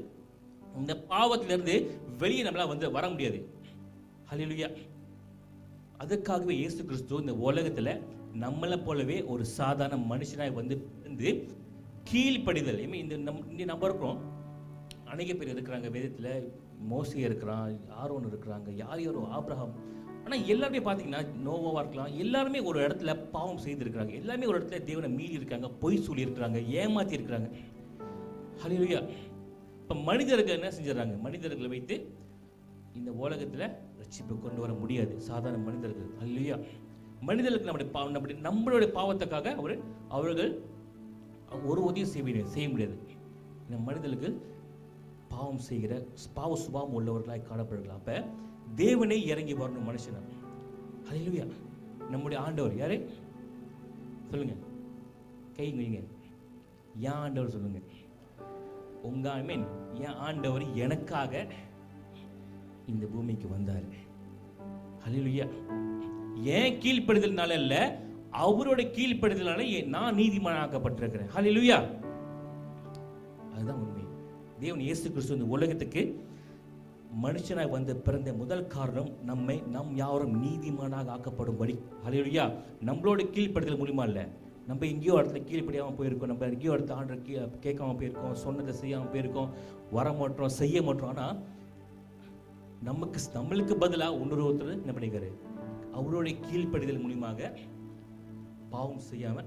இந்த பாவத்திலிருந்து வெளியே நம்மளால வர முடியாது. ஹல்லேலூயா. அதுக்காகவே இயேசு கிறிஸ்து இந்த உலகத்துல நம்மளை போலவே ஒரு சாதாரண மனுஷனாய் வந்து கீழ்ப்படிதல். இந்த நம்ம இருக்கிறோம், அநேக பேர் இருக்கிறாங்க. வேதத்துல மோசே இருக்கிறான், ஆரோன் இருக்கிறாங்க, யாரோ ஆபிரகாம். ஆனா எல்லாருமே பாத்தீங்கன்னா நோவாவா இருக்கலாம், எல்லாருமே ஒரு இடத்துல பாவம் செய்திருக்கிறாங்க. எல்லாமே ஒரு இடத்துல தேவனை மீறி இருக்காங்க, பொய் சொல்லி இருக்கிறாங்க, ஏமாத்தி இருக்கிறாங்க. ஹல்லேலூயா. இப்ப மனிதர்கள் என்ன செஞ்சிடறாங்க? மனிதர்களை வைத்து இந்த உலகத்துல ரட்சிப்பு கொண்டு வர முடியாது. சாதாரண மனிதர்கள். ஹல்லேலூயா. மனிதர்களுக்கு நம்மளுடைய பாவத்துக்காக அவர்கள் ஒரு உதவி செய்ய முடியாது. இந்த மனிதர்கள் பாவம் செய்கிற பாவ சுபாவம் உள்ளவர்களாய் காணப்படுகிறார். அப்ப தேவனை இறங்கி வரணும் மனுஷனா. ஹல்லேலூயா. நம்முடைய ஆண்டவர் யாரு சொல்லுங்க, கை வைங்க. என் ஆண்டவர் சொல்லுங்க. உங்க என் ஆண்டவர் எனக்காக இந்த பூமிக்கு வந்தார். ஹல்லேலூயா. ஏன் கீழ்ப்படுதல்னால இல்ல, அவரோட கீழ்ப்படுதல்னால நான் நீதிமானாக்கப்பட்டிருக்கிறேன். ஹல்லேலூயா. அதுதான் உண்மை. தேவன் இயேசு கிறிஸ்து இந்த உலகத்துக்கு மனுஷனாய் வந்து பிறந்த முதல் காரணம் நம் யாரும் நீதிமானாக ஆக்கப்படும்படி. ஹல்லேலூயா. நம்மளோட கீழ்ப்படுதல் மூலியமா இல்ல. நம்ம எங்கேயோ இடத்துல கீழ்ப்படியாம போயிருக்கோம், நம்ம எங்கேயோ இடத்துல ஆண்டர் கேட்காம போயிருக்கோம், சொன்னதை செய்யாம போயிருக்கோம், வர மாட்டோம், செய்ய மாட்டோம். ஆனா நம்மளுக்கு பதிலா ஒருத்தர் என்ன பண்ணிக்கிறாரு? அவருடைய கீழ்ப்படிதல் மூலியமாக பாவம் செய்யாம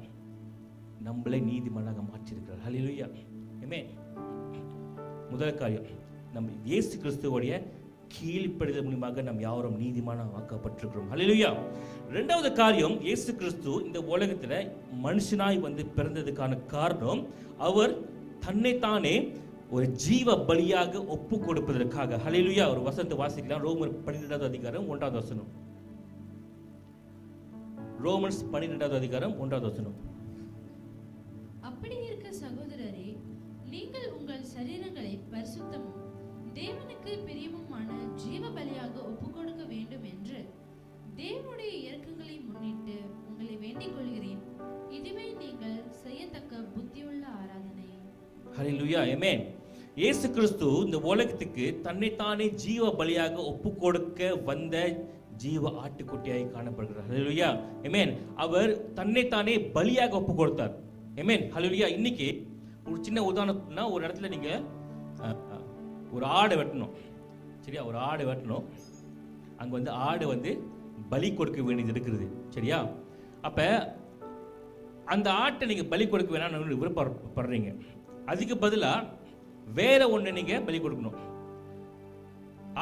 நம்மளை நீதிமானாக மாற்றிருக்கிறார். ஹல்லேலூயா. ஆமென். முதல் காரியம், நம்ம இயேசு கிறிஸ்துவோடைய கீழ்ப்படிதல் மூலமாக நாம் யாரும் நீதிமானாக ஆக்கப்பட்டிருக்கிறோம். ஹல்லேலூயா. இரண்டாவது காரியம், இயேசு கிறிஸ்து இந்த உலகத்துல மனுஷனாய் வந்து பிறந்ததுக்கான காரணம், அவர் தன்னைத்தானே ஒரு ஜீவ பலியாக ஒப்பு கொடுப்பதற்காக. ஹல்லேலூயா. ஒரு வசனத்தை வாசிக்கலாம். ரோமர் 12வது அதிகாரம் 1வது வசனம். ரோமன்ஸ் 12வது அதிகாரம் 1வது வசனம். அப்படி இருக்க சகோதரரே, நீங்கள் உங்கள் சரீரங்களை பரிசுத்தமும் தேவனுக்கு பிரியமுமான ஜீவ பலியாக ஒப்புக்கொடுக்க வேண்டும் என்று தேவனுடைய இரக்கங்களை முன்னிட்டு உங்களை வேண்டிக் கொள்கிறேன். இதுவே நீங்கள் செய்யத்தக்க புத்தியுள்ள ஆராதனை. ஹல்லேலூயா. ஆமென். இயேசு கிறிஸ்து இந்த உலகத்துக்கு தன்னைத்தானே ஜீவ பலியாக ஒப்பு கொடுக்க வந்த ஜீவ ஆட்டுக்குட்டியாய் காணப்படுகிறார். ஹல்லேலூயா. ஆமென். அவர் தன்னைத்தானே பலியாக ஒப்பு கொடுத்தார். ஆமென். ஹல்லேலூயா. இன்னைக்கு ஒரு சின்ன உதாரணம்னா, ஒரு இடத்துல நீங்க ஒரு ஆடை வெட்டணும், சரியா? ஒரு ஆடை வெட்டணும். அங்க வந்து ஆடு வந்து பலி கொடுக்க வேண்டியது இருக்கிறது, சரியா? அப்ப அந்த ஆட்டை நீங்க பலி கொடுக்க வேணாம்னு விருப்பப்படுறீங்க. அதுக்கு பதிலா வேற ஒண்ணு நீங்க பலி கொடுக்கணும்.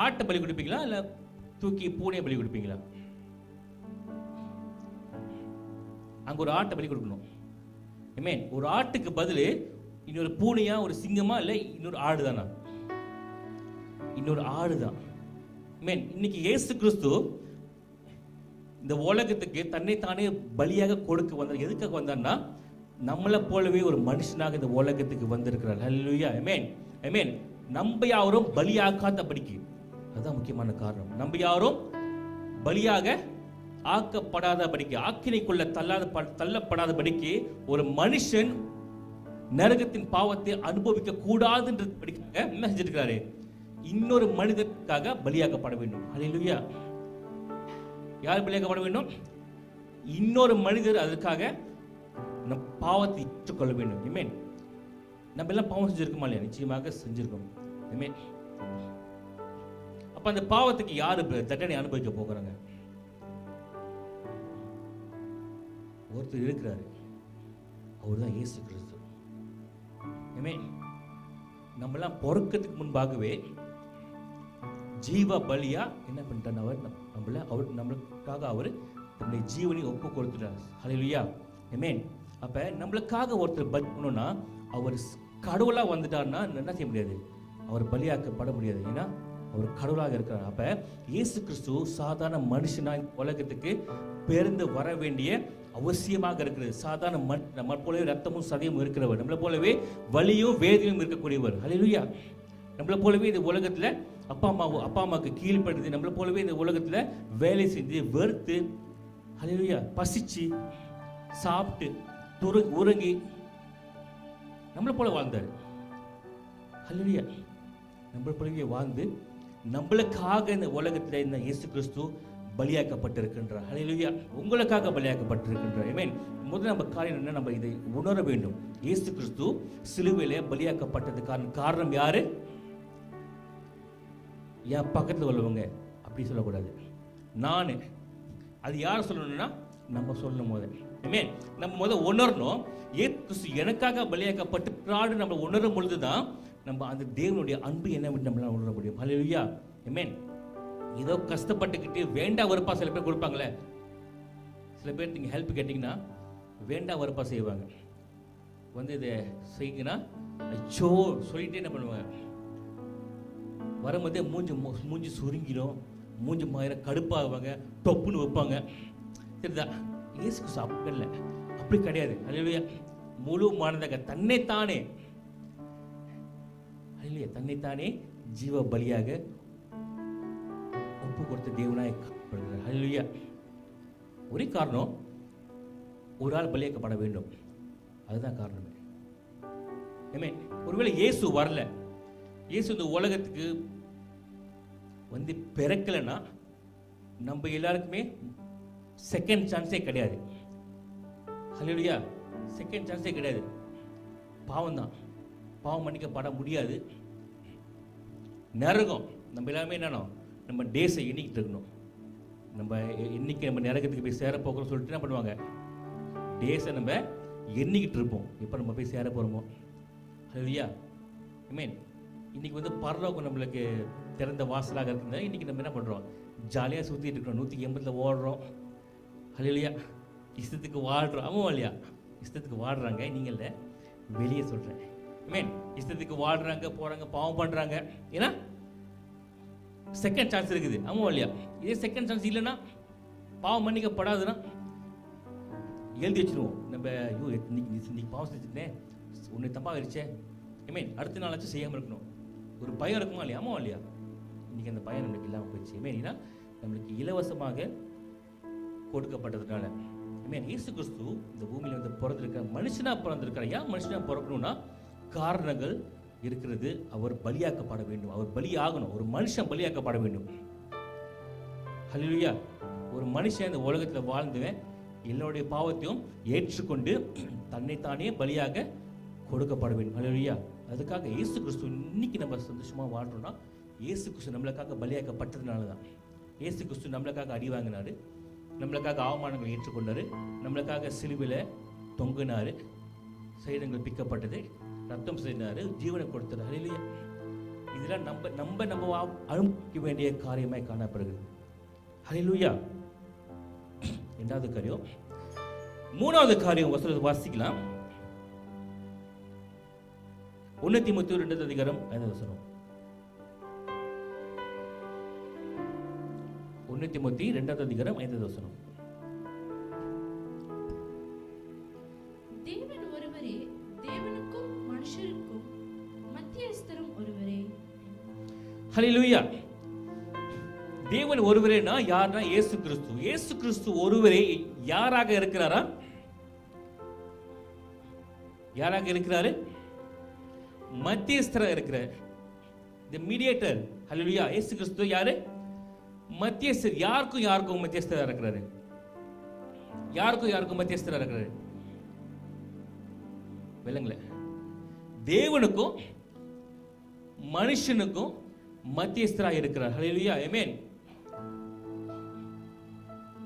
ஆட்டை பலி கொடுப்பீங்களா இல்ல தூக்கி பூனையை பலி கொடுப்பீங்களா? அங்க ஒரு ஆட்டை பலி கொடுக்கணும். ஆமென். ஒரு ஆட்டுக்கு பதில் இன்னொரு பூனையா, ஒரு சிங்கமா, இல்ல இன்னொரு ஆடு தானா? இன்னொரு ஆடு தான். ஆமென். இன்னைக்கு இயேசு கிறிஸ்து இந்த உலகத்துக்கு தன்னைத்தானே பலியாக கொடுக்க வந்தார். எதுக்காக வந்தார்னா, நம்மளை போலவே ஒரு மனுஷனாக இந்த உலகத்துக்கு வந்திருக்கிறார். ஹல்லேலூயா. ஆமென். ஆமென். நம்ம யாரும் பலியாக்காதபடிக்கு, அதுதான் முக்கியமான காரணம். நம்ம யாரும் பலியாக ஆக்கப்படாதபடிக்கு, ஆக்கினைக்குள்ள தள்ளப்படாதபடிக்கு, ஒரு மனுஷன் நரகத்தின் பாவத்தை அனுபவிக்க கூடாதுன்றதுக்காக என்ன செஞ்சிருக்கிறாரு? இன்னொரு மனிதனுக்காக பலியாக்கப்பட வேண்டும். ஹல்லேலூயா. யார் பலியாக்கப்பட வேண்டும்? இன்னொரு மனிதர் அதற்காக நம் பாவத்தை ஏற்றுக்கொள்ள வேண்டும். ஆமென். நம்ம எல்லாம் பாவம் செஞ்சிருக்கோமா இல்லையா? நிச்சயமாக செஞ்சிருக்கோம். ஆமென். அப்ப அந்த பாவத்துக்கு யாரு தண்டனை அனுபவிக்க போகிறாங்க? ஒருத்தர் இருக்கிறாரு, அவர்தான் இயேசு கிறிஸ்து. ஆமென். நம்ம எல்லாம் பிறக்கிறதுக்கு முன்பாகவே ஜீவ பலியா என்ன பண்ணிட்டார்? அவர் நம்மளுக்காக அவர் தன்னுடைய ஜீவனை ஒப்பு கொடுத்துட்டார். ஹல்லேலூயா, ஆமென். அப்ப நம்மளுக்காக ஒருத்தர் பலி பண்ணணும்னா அவர் கடவுளா வந்துட்டார்னா என்ன செய்ய முடியாது, அவர் பலியாக்கப்பட முடியாது. ஏன்னா அவர் கடவுளாக இருக்கிறார். அப்ப இயேசு கிறிஸ்து சாதாரண மனுஷனா உலகத்துக்கு பிறந்து வர வேண்டிய அவசியமாக இருக்கிறது. சாதாரண நம்ம போலவே ரத்தமும் சதையும் இருக்கிறவர், நம்மளை போலவே வலியும் வேதனையும் இருக்கக்கூடியவர். ஹல்லேலூயா. நம்மளை போலவே இந்த உலகத்துல அப்பா அம்மாவுக்கு கீழ்ப்படுது, நம்மளை போலவே இந்த உலகத்துல வேலை செஞ்சு வெறுத்து, ஹல்லேலூயா, பசிச்சு சாப்பிட்டு உறங்கி நம்மளை போல வாழ்ந்தார். ஹல்லேலூயா. நம்மளை போலவே வாழ்ந்து நம்மளுக்காக இந்த உலகத்தில் இந்த இயேசு கிறிஸ்து பலியாக்கப்பட்டிருக்கின்றார். ஹல்லேலூயா. உங்களுக்காக பலியாக்கப்பட்டிருக்கின்றார். ஆமென். முதல்ல நம்ம காரியம் என்ன, நம்ம இதை உணர வேண்டும். இயேசு கிறிஸ்து சிலுவையிலே பலியாக்கப்பட்டதுக்கான காரணம் யாரு? என் பக்கத்தில் உள்ளவங்க அப்படி சொல்லக்கூடாது, நான். அது யார் சொல்லணும்னா நம்ம சொல்லணும். ஆமென். நம்ம உணரணும், இயேசு கிறிஸ்து எனக்காக பலியாக்கப்பட்டிருக்கிறார். நம்ம உணரும் பொழுதுதான் நம்ம அந்த தேவனுடைய அன்பு என்ன நம்மளால உணர முடியும். ஹல்லேலூயா, ஆமென். ஏதோ கஷ்டப்பட்டுக்கிட்டு வேண்டா வெறுப்பா சில பேர் கொடுப்பாங்களே, சில பேர் நீங்கள் ஹெல்ப் கேட்டிங்கன்னா வேண்டா வெறுப்பா செய்வாங்க. இதை செய்யுங்கன்னா அச்சோ சொல்லிட்டே என்ன பண்ணுவாங்க, வரும்போதே மூஞ்சி சுருங்கிடும், மூஞ்சி மாயிரம் கடுப்பாகுவாங்க, தொப்புன்னு வைப்பாங்க. சரிதா? இயேசு கிறிஸ்து அப்படி இல்லை, அப்படி கிடையாது. ஹல்லேலூயா. முழு மனதாக தன்னைத்தானே தன்னைத்தானே ஜீவ பலியாக ஒப்பு கொடுத்த தேவனாய் காணப்படுகிறார். ஹல்லேலூயா. ஒரே காரணம், ஒரு ஆள் பலியாக்கப்பட வேண்டும், அதுதான் காரணமே. ஆமென். ஒருவேளை இயேசு வரல, இயேசு இந்த உலகத்துக்கு பிறக்கலைன்னா நம்ம எல்லாருக்குமே செகண்ட் சான்ஸே கிடையாது. ஹல்லேலூயா. செகண்ட் சான்ஸே கிடையாது. பாவம் தான், பாவம் மன்னிக்கப்பட முடியாது. நரகம் நம்ம எல்லாமே என்னன்னா நம்ம டேஸை எண்ணிக்கிட்டு இருக்கணும். நம்ம இன்னைக்கு நம்ம நரகத்துக்கு போய் சேர போகிறோம் சொல்லிட்டு என்ன பண்ணுவாங்க, டேஸை நம்ம எண்ணிக்கிட்டு இருப்போம், எப்போ நம்ம போய் சேர போகிறோமோ. ஹல்லேலூயா, ஆமென். இன்னைக்கு பரலோகம் நம்மளுக்கு திறந்த வாசலாக இருக்குதுன்னா இன்னைக்கு நம்ம என்ன பண்ணுறோம், ஜாலியாக சுற்றிட்டு இருக்கிறோம், 180 ஓடுறோம். ஹல்லேலூயா. இஷ்டத்துக்கு வாழ்கிறோம். ஆமாம் இல்லையா? இஷ்டத்துக்கு வாழ்கிறாங்க. நீங்கள் இல்லை, வெளியே சொல்கிறேன். ஆமென். இஷ்டத்துக்கு வாழ்கிறாங்க, போகிறாங்க, பாவம் பண்ணுறாங்க. ஏன்னா செகண்ட் சான்ஸ் இருக்குது. ஆமாம் இல்லையா? இதே செகண்ட் சான்ஸ் இல்லைன்னா, பாவம் மன்னிக்கப்படாதுன்னா எழுதி வச்சிருவோம். நம்ம ஐயோ இன்னைக்கு பாவம் செஞ்சுட்டேன், உன்னை தப்பாக ஆயிடுச்சே, ஆமென், அடுத்த நாளாச்சும் செய்யாமல் இருக்கணும், ஒரு பயம் இருக்குமா இல்லையா? ஆமாம் இல்லையா? இன்னைக்கு அந்த பயம் நம்மளுக்கு இல்லாமல் போயிடுச்சு. ஆமென். ஏன்னா நம்மளுக்கு இலவசமாக கொடுக்கப்பட்டதுனால. ஆமென். இயேசு கிறிஸ்து இந்த பூமியில் பிறந்திருக்கிற மனுஷனாக பிறந்திருக்கிறார். ஏன் மனுஷனாக பிறக்கணும்னா காரணங்கள் இருக்கிறது. அவர் பலியாக்கப்பட வேண்டும், அவர் பலியாகணும். ஒரு மனுஷன் பலியாக்கப்பட வேண்டும். ஹல்லேலூயா. ஒரு மனுஷன் இந்த உலகத்தில் வாழ்ந்துவேன் எல்லாருடைய பாவத்தையும் ஏற்றுக்கொண்டு தன்னைத்தானே பலியாக கொடுக்கப்பட வேண்டும். ஹல்லேலூயா. அதுக்காக இயேசு கிறிஸ்து இன்னைக்கு நம்ம சந்தோஷமாக வாழ்றோம்னா இயேசு கிறிஸ்து நம்மளுக்காக பலியாக்கப்பட்டதுனால தான். இயேசு கிறிஸ்து நம்மளுக்காக அடி வாங்கினாரு, நம்மளுக்காக அவமானங்களை ஏற்றுக்கொண்டாரு, நம்மளுக்காக சிலுவையில் தொங்கினாரு, சரீரங்கள் பிக்கப்பட்டது, ரத்தம் செய்தாரு, ஜீவனை கொடுத்தாரு. ஹல்லேலூயா. இதெல்லாம் நம்ம அனுபவிக்க வேண்டிய காரியமாய் காணப்படுகிறது. ஹல்லேலூயா. இரண்டாவது காரியம். மூணாவது காரியம் வாசிக்கலாம். 1 தீமோத்தேயு 2 அதிகாரம் 5 வசனம். 1 தீமோத்தேயு 2 அதிகாரம் 5 வசனம். தேவன் ஒருவரே, தேவனுக்கும் மனுஷருக்கும் மத்தியஸ்தரும் ஒருவரே. ஹல்லேலூயா. தேவன் ஒருவரேனா யார்னா இயேசு கிறிஸ்து. இயேசு கிறிஸ்து ஒருவரே யாராக இருக்கிறாரா? யாராக இருக்கிறாரு? மத்தியஸ்தராக இருக்கிறார். தி மீடியேட்டர். ஹல்லேலூயா. இயேசு கிறிஸ்து யாரு? மத்தியஸ்தர். யாருக்கும் மத்தியஸ்தராக இருக்கிறாரு. யாருக்கும் மத்தியஸ்தராக இருக்கிறாரு. விளங்கல? தேவனுக்கும் மனுஷனுக்கும் மத்தியஸ்தராக இருக்கிறார். ஹல்லேலூயா. ஆமென்.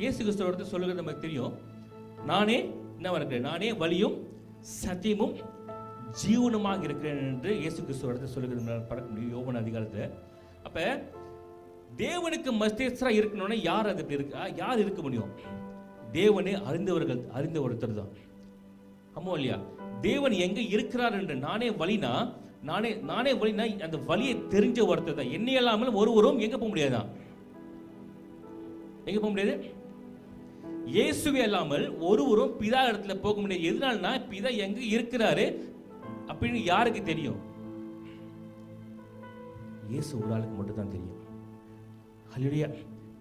இயேசு கிறிஸ்துவோட சொல்லுகிறது நமக்கு தெரியும். நானே என்ன இருக்கிறேன், நானே வழியும் சத்தியமும் ஜீவனுமாக இருக்கிறேன் என்று இயேசு கிறிஸ்துவோட சொல்லுகிறது பார்க்க முடியும் யோவான் அதிகாரத்தில். அப்ப தேவனுக்கு மத்தியஸ்தராக இருக்கணும்னா யார் அது இருக்கு? யார் இருக்க முடியும்? தேவனை அறிந்த ஒருத்தர் தான். ஆமா இல்லையா? தேவன் எங்க இருக்கிறார் என்று நானே வழினா அந்த வழியை தெரிஞ்ச ஒருத்தர் தான். என்னை இல்லாமல் ஒருவரும் எங்க போக முடியாதான்? எங்க போக முடியாது? இயேசுவே இல்லாமல் ஒருவரும் பிதா இடத்துல போக முடியாது. எதனால்னா பிதா எங்க இருக்கிறாரு அப்படின்னு யாருக்கு தெரியும்? இயேசு ஒரு ஆளுக்கு மட்டும் தான் தெரியும். ஹல்லேலூயா.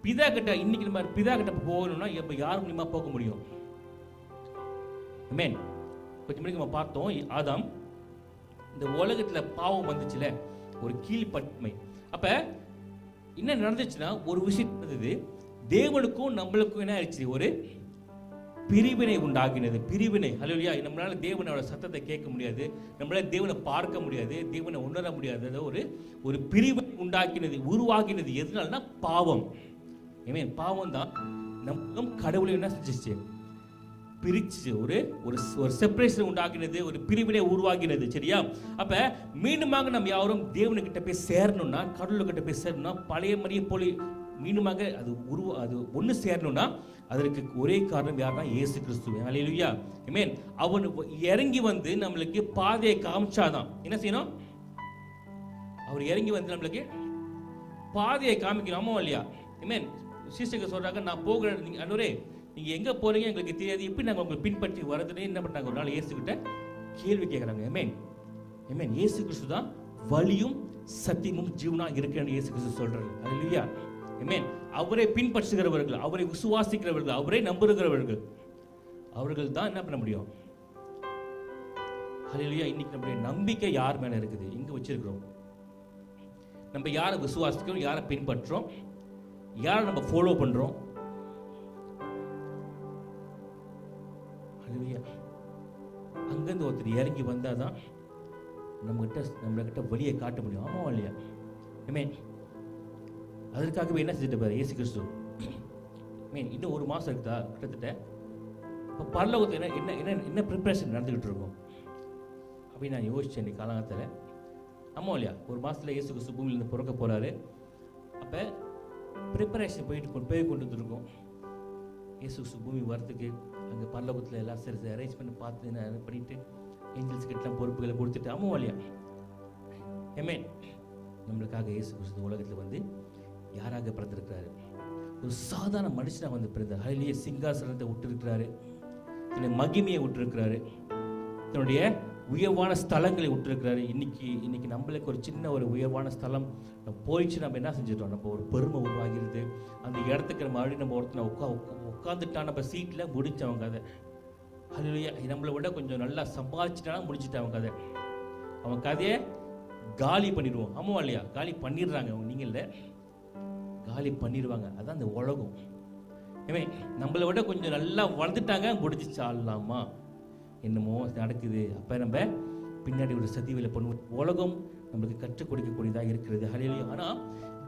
பிதா கிட்ட இன்னைக்கு நம்ம பிதா கிட்ட போகணும்னா எப்ப யார் மூலமா போக முடியும்? ஆமென். கொஞ்சம் முன்னாடி நம்ம பார்த்தோம், ஆதாம் இந்த உலகத்துல பாவம் வந்துச்சுல, ஒரு கீழ்ப்பன்மை. அப்ப என்ன நடந்துச்சுன்னா ஒரு விஷயம் நடந்தது. தேவனுக்கும் நம்மளுக்கும் என்ன ஆயிடுச்சு? ஒரு பிரிவினை உண்டாகினது. பிரிவினை. ஹல்லேலூயா. நம்மளால தேவனோட சத்தத்தை கேட்க முடியாது, நம்மளால தேவனை பார்க்க முடியாது, தேவனை உணர முடியாது. ஒரு பிரிவினை உருவாகினது. எதனாலனா பாவம். ஆமென். பாவம் தான் நம்ம கடவுளை என்ன செஞ்சிச்சு? பிரிச்சு ஒரு செப்பரேஷன் உண்டாகினது, ஒரு பிரிவினை உருவாகினது. சரியா? அப்ப மீண்டுமாக நம்ம யாரும் தேவனுக்கிட்ட போய் சேரணும்னா, கடவுள்கிட்ட போய் சேரணும்னா, பழைய மாதிரியே போல மீண்டுமாக அது ஒன்று சேரணும்னா அதற்கு ஒரே காரணம் யாருன்னா இயேசு கிறிஸ்து. ஹல்லேலூயா. ஆமென். அவன் இறங்கி வந்து நம்மளுக்கு பாதையை காமிச்சாதான். என்ன செய்யணும்? அவர் இறங்கி வந்து நம்மளுக்கு பாதையை காமிக்கணும். ஆமா இல்லையா? ஆமென். சீசர்கள் சொல்றாங்க, நான் போகிறேன், நீங்க அன்றுவரே நீங்க எங்க போறீங்க எங்களுக்கு தெரியாது, எப்படி நாங்கள் உங்களை பின்பற்றி வரதுன்னு என்ன பண்ணாங்க? ஒரு நாள் இயேசு கிட்ட கேள்வி கேட்கறாங்க. ஆமென். ஆமென். இயேசு கிறிஸ்து தான் வழியும் சத்தியமும் ஜீவனா இருக்கிறேன்னு இயேசு கிறிஸ்து சொல்றாரு. ஹல்லேலூயா. ஆமென். அவரை பின்பற்றுகிறவர்கள், அவரை விசுவாசிக்கிறவர்கள், அவரை நம்புகிறவர்கள், அவர்கள் தான் என்ன பண்ண முடியும்? ஹல்லேலூயா. இன்னைக்கு நம்முடைய நம்பிக்கை யார் மேல இருக்குது? எங்க வச்சிருக்கிறோம்? நம்ம யாரை விசுவாசிக்கிறோம், யாரை பின்பற்றோம், யாரை நம்ம ஃபாலோ பண்றோம்? ஹல்லேலூயா. அங்கிருந்து ஒருத்தர் இறங்கி வந்தாதான் நம்மகிட்ட வழியை காட்ட முடியும். ஆமா இல்லையா? ஆமென். அதற்காகவே என்ன செஞ்சுட்டு பாரு இயேசு கிறிஸ்து. ஆமென். இன்னும் ஒரு மாசம் இருக்குதா கிட்டத்தட்ட. இப்போ பரலோகத்தில் என்ன ப்ரிப்பரேஷன் நடந்துகிட்டு இருக்கும் அப்படின்னு நான் யோசிச்சேன் இந்த காலகட்டத்தில். ஆமா இல்லையா? ஒரு மாசத்துல இயேசு கிறிஸ்து பூமியிலிருந்து பிறக்க போறாரு. அப்போ ப்ரிப்பரேஷன் போய் கொண்டு வந்துருக்கோம். இயேசு கிறிஸ்து பூமி வரத்துக்கு அங்கே பரலோகத்தில் எல்லாம் சரி அரேஞ்ச் பண்ணி பார்த்து பண்ணிட்டு ஏஞ்சல்ஸ் கிட்டலாம் பொறுப்புகளை கொடுத்துட்டு. ஆமா இல்லையா? ஆமென். நம்மளுக்காக இயேசு கிறிஸ்து உலகத்தில் வந்து யாராக பிறந்திருக்கிறாரு? ஒரு சாதாரண மனுஷனாக வந்து பிறந்தார். ஹல்லேலூயா. சிங்காசனத்தை விட்டுருக்கிறாரு, தன்னுடைய மகிமையை விட்டுருக்கிறாரு, தன்னுடைய உயர்வான ஸ்தலங்களை விட்டுருக்கிறாரு. இன்னைக்கு நம்மளுக்கு ஒரு சின்ன ஒரு உயர்வான ஸ்தலம் போயிடுச்சு, நம்ம என்ன செஞ்சிட்டோம்? நம்ம ஒரு பெருமை உருவாகிறது. அந்த இடத்துக்கு நம்ம மறுபடியும் நம்ம ஒருத்தனை உட்காந்துட்டா நம்ம சீட்டில் முடிச்சவங்க கதை. ஹல்லேலூயா. நம்மளை விட கொஞ்சம் நல்லா சம்பாதிச்சுட்டானா முடிச்சுட்டாங்க கதை. அவன் கதையை காலி பண்ணிடுவோம். ஆமா இல்லையா? காலி பண்ணிடுறாங்க. நீங்க இல்லை, காலி பண்ணிடுவாங்க. அதான் அந்த உலகம். நம்மளை விட கொஞ்சம் நல்லா வளர்ந்துட்டாங்க, முடிஞ்சிச்சு ஆடலாமா என்னமோ நடக்குது. அப்போ நம்ம பின்னாடி ஒரு சதிவில பண்ணுவோம். உலகம் நம்மளுக்கு கற்றுக் கொடுக்கக்கூடியதாக இருக்கிறது. ஹல்லேலூயா. ஆனால்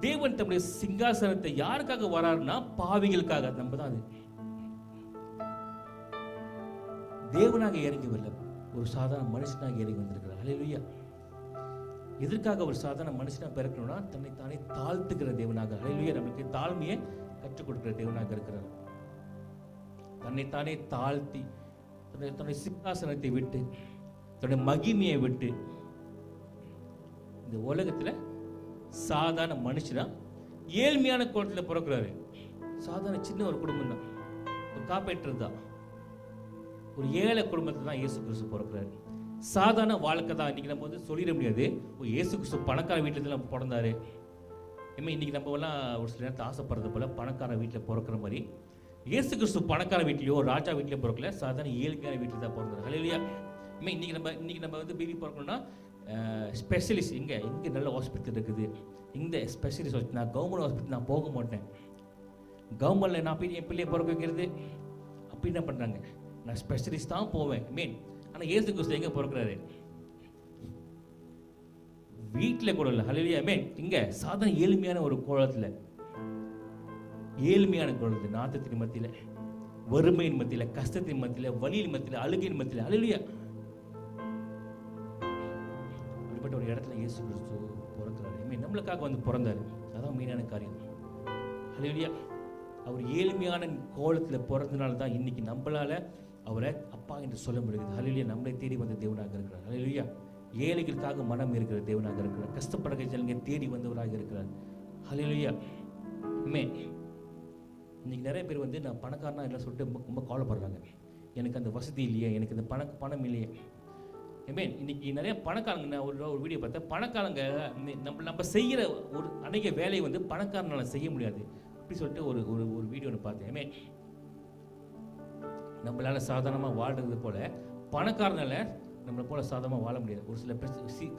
தேவன் தம்முடைய சிங்காசனத்தை யாருக்காக வராருன்னா பாவிகளுக்காக. நம்ம தான் அது. தேவனாக இறங்கி வரல, ஒரு சாதாரண மனுஷனாக இறங்கி வந்திருக்கிறார். ஹல்லேலூயா. எதற்காக ஒரு சாதாரண மனுஷனாக பிறக்கணும்னா தன்னைத்தானே தாழ்த்துக்கிற தேவனாக. ஹல்லேலூயா. நம்மளுக்கு தாழ்மையை கற்றுக் கொடுக்கிற தேவனாக இருக்கிறார். தன்னைத்தானே தாழ்த்தி தன்னுடைய சிங்காசனத்தை விட்டு, தன்னுடைய மகிமையை விட்டு, இந்த உலகத்துல சாதாரண மனுஷனா ஏழ்மையான குடும்பத்தில் பிறக்கிறாரு. சாதாரண சின்ன ஒரு குடும்பம் தான், ஒரு காப்பேற்றர் தான், ஒரு ஏழை குடும்பத்தில் தான் இயேசு கிறிஸ்து பிறக்கிறாரு. சாதாரண வாழ்க்கை தான். இன்னைக்கு நம்ம வந்து சொல்லிட முடியாது இயேசு கிறிஸ்து பணக்கார வீட்டில் நம்ம பிறந்தாரு. இன்னைக்கு நம்ம எல்லாம் ஒரு சில நேரத்தை ஆசைப்படுறது போல பணக்கார வீட்டில் பிறக்கிற மாதிரி இயேசு கிறிஸ்து பணக்கார வீட்லையோ ராஜா வீட்டிலையோ பிறக்கல, சாதாரண ஏழ்மையான வீட்டில் தான் பிறந்தாரு. ஹல்லேலூயா. இன்னைக்கு நம்ம வந்து பேபி பிறக்கணும்னா ஸ்பெஷலிஸ்ட் இங்கே நல்ல ஹாஸ்பிட்டல் இருக்குது, இந்த ஸ்பெஷலிஸ்ட் வச்சு நான் கவர்மெண்ட் ஹாஸ்பிட்டல் நான் போக மாட்டேன். கவர்மெண்ட்டில் நான் போய் என் பிள்ளையை பிறக்க வைக்கிறது அப்படி என்ன பண்ணுறாங்க? நான் ஸ்பெஷலிஸ்ட் தான் போவேன். ஆனால் இயேசு கிறிஸ்து எங்கே பிறக்கிறாரு? வீட்டில் கூட இல்லை. ஹல்லேலூயா. இங்கே சாதாரண ஏழ்மையான ஒரு கோலத்தில், ஏழ்மையான கோலத்தில், நாத்தத்தின் மத்தியில், வறுமையின் மத்தியில், கஷ்டத்தின் மத்தியில், வலியின் மத்தியில், அழுகையின் மத்தியில். ஹல்லேலூயா. அப்படிப்பட்ட ஒரு இடத்துல இயேசு கிறிஸ்து பிறக்கிறாரு. நம்மளுக்காக வந்து பிறந்தாரு. அதான் மெயினான காரியம். ஹல்லேலூயா. அவர் ஏழ்மையான கோலத்தில் பிறந்தனால தான் இன்னைக்கு நம்மளால அவரை அப்பா என்று சொல்ல முடியுது. ஹல்லேலூயா. நம்மளை தேடி வந்த தேவனாக இருக்கிறார். ஹல்லேலூயா. ஏழைகளுக்காக மனம் இருக்கிற தேவனாக இருக்கிறார். கஷ்டப்படுற ஜனங்க தேடி வந்தவராக இருக்கிறார். ஹல்லேலூயா. ஆமென். இன்னைக்கு நிறைய பேர் வந்து நான் பணக்காரனா இல்லை சொல்லிட்டு ரொம்ப கவலைப்படுறாங்க. எனக்கு அந்த வசதி இல்லையே, எனக்கு இந்த பணம் இல்லையே. ஆமென். இன்னைக்கு நிறைய பணக்காரங்க, நான் ஒரு வீடியோ பார்த்தேன், பணக்காரங்க நம்ம செய்கிற ஒரு அநேக வேலையை வந்து பணக்காரனால செய்ய முடியாது அப்படி சொல்லிட்டு ஒரு வீடியோ ஒன்று பார்த்தேன். ஆமென். நம்மளால சாதாரணமாக வாழ்றது போல பணக்காரனால நம்மளை போல சாதாரணமாக வாழ முடியாது. ஒரு சில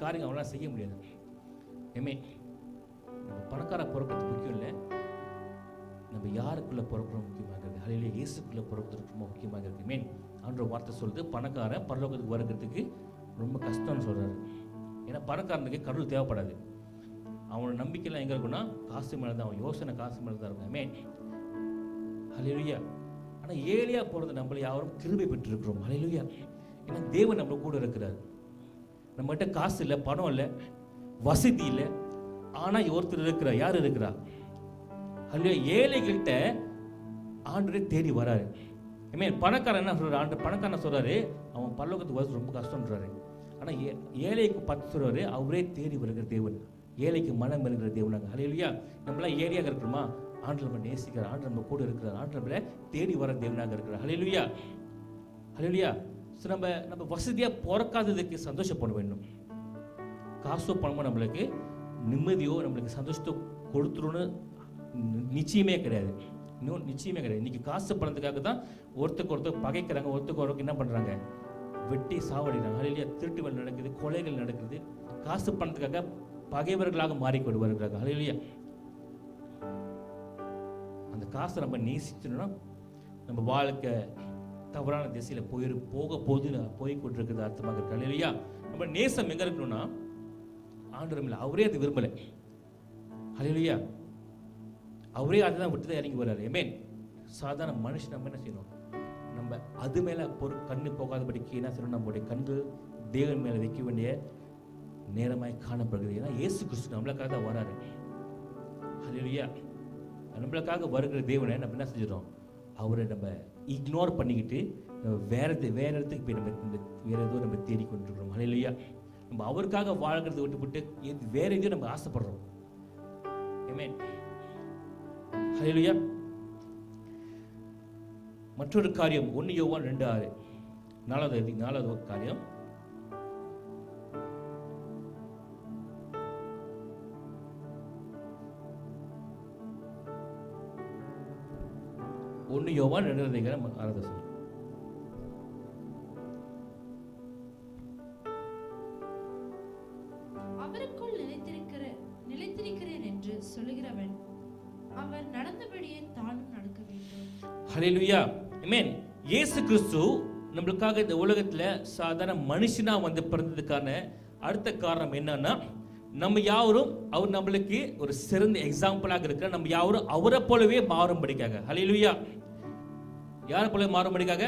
காரியங்கள் அவங்களால செய்ய முடியாது. ஆமென். நம்ம பணக்கார பிறக்கிறது முக்கியம் இல்லை, நம்ம யாருக்குள்ளே பிறக்கிறோம் முக்கியமாக இருக்குது. ஹல்லேலூயா. இயேசுக்குள்ளே பிறக்கிறது ரொம்ப முக்கியமாக இருக்குது. ஆமென். ஆண்டவர் வார்த்தை சொல்லுது, பணக்காரன் பரலோகத்துக்கு வருகிறதுக்கு ரொம்ப கஷ்டம்னு சொல்கிறாரு. ஏன்னா பணக்காரனுக்கு கடவுள் தேவைப்படாது. அவனோட நம்பிக்கைலாம் எங்கே இருக்குன்னா காசு மேலே தான், அவன் யோசனை காசு மேலே தான் இருக்கும். ஆமென். ஹல்லேலூயா. ஆனால் ஏழையாக போகிறது நம்மளை யாரும் கிருபை பெற்றிருக்கிறோம். ஹல்லேலூயா. ஏன்னா தேவன் நம்ம கூட இருக்கிறார். நம்மகிட்ட காசு இல்லை, பணம் இல்லை, வசதி இல்லை, ஆனால் ஒருத்தர் இருக்கிறார். யார் இருக்கிறா? ஹல்லேலூயா. ஏழைகள்கிட்ட ஆண்டவரே தேடி வராரு. ஆமென். பணக்காரன் என்ன சொல்றாரு? பணக்காரன் சொல்றாரு அவன் பரலோகத்துக்கு வரது ரொம்ப கஷ்டம்ன்றாரு. ஆனால் ஏழைக்கு பத்து சொல்றாரு அவரே தேடி வருகிற தேவன், ஏழைக்கு மனம் வருகிற தேவனாங்க. ஹல்லேலூயா. நம்மளாம் ஏழையாக இருக்கிறோமா? ஆண்டவர் நம்ம நேசிக்கிறார், ஆண்டவர் நம்ம கூட இருக்கிறார், ஆண்டவர் நம்மளை தேடி வர தேவனாக இருக்கிறார். ஹல்லேலூயா. ஹல்லேலூயா. ஸோ நம்ம வசதியாக பிறக்காததுக்கு சந்தோஷப்பட வேண்டும். காசோ பணமோ நம்மளுக்கு நிம்மதியோ நம்மளுக்கு சந்தோஷத்தை கொடுத்துருன்னு நிச்சயமே கிடையாது. இன்னும் நிச்சயமே கிடையாது. இன்னைக்கு காசு பணத்துக்காக தான் ஒருத்தருக்கு பகைக்கிறாங்க, ஒருத்தருக்கு என்ன பண்ணுறாங்க, வெட்டி சாவடிக்கிறாங்க. ஹல்லேலூயா. திருட்டுகள் நடக்குது, கொலைகள் நடக்குது. காசு பணத்துக்காக பகைவர்களாக மாறிக்கொண்டு வருகிறாங்க. ஹல்லேலூயா. அந்த காசை நம்ம நேசிச்சோம்னா நம்ம வாழ்க்கை தவறான திசையில் போக போய் கொண்டிருக்கிறது அர்த்தமாக இருக்கு. ஹல்லேலூயா. நம்ம நேசம் எங்கே இருக்கணும்னா ஆண்டவர் இல்லை, அவரே அது விரும்பலை. ஹல்லேலூயா. அவரே அதை தான் விட்டு தான் இறங்கி வர்றாரு. ஆமென். சாதாரண மனுஷன் நம்ம என்ன செய்யணும், நம்ம அது மேலே கண்ணு போகாதபடிக்கு என்ன செய்யணும், நம்மளுடைய கண்கள் தேவன் மேலே வைக்க வேண்டிய நேரமாய் காணப்படுகிறது. ஏன்னா இயேசு கிறிஸ்து நம்மளுக்காக தான் வராரு. ஹல்லேலூயா. நம்மளுக்காக வருகிற தேவனை நம்ம என்ன செஞ்சிடறோம், அவரை நம்ம இக்னோர் பண்ணிக்கிட்டு வேற இடத்துக்கு போய் நம்ம வேற ஏதோ நம்ம தேடிக்கொண்டிருக்கிறோம். ஹல்லேலூயா. நம்ம அவருக்காக வாழ்கிறத விட்டு வேற எதையும் நம்ம ஆசைப்படுறோம். ஆமென். ஹல்லேலூயா. மற்றொரு காரியம் 1 யோவான் 2:6 நாலாவது காரியம். யோவான் 2:6 அவருக்குள் நிலைத்திருக்கிறேன் என்று சொல்லுகிறவன் அவர் நடந்தபடியே தானும் நடக்க வேண்டும். ஹல்லேலூயா. ஆமென். இயேசு கிறிஸ்து நம்மளுக்காக இந்த உலகத்துல சாதாரண மனுஷனா வந்து பிறந்ததுக்கான அடுத்த காரணம் என்னன்னா, நம்ம யாவரும் அவர் நம்மளுக்கு ஒரு சிறந்த எக்ஸாம்பிளாக இருக்கிற, நம்ம யாவரும் அவரை போலவே மாறும்படிக்காக. ஹல்லேலூயா. யாரை போல மாறும்படிக்காக?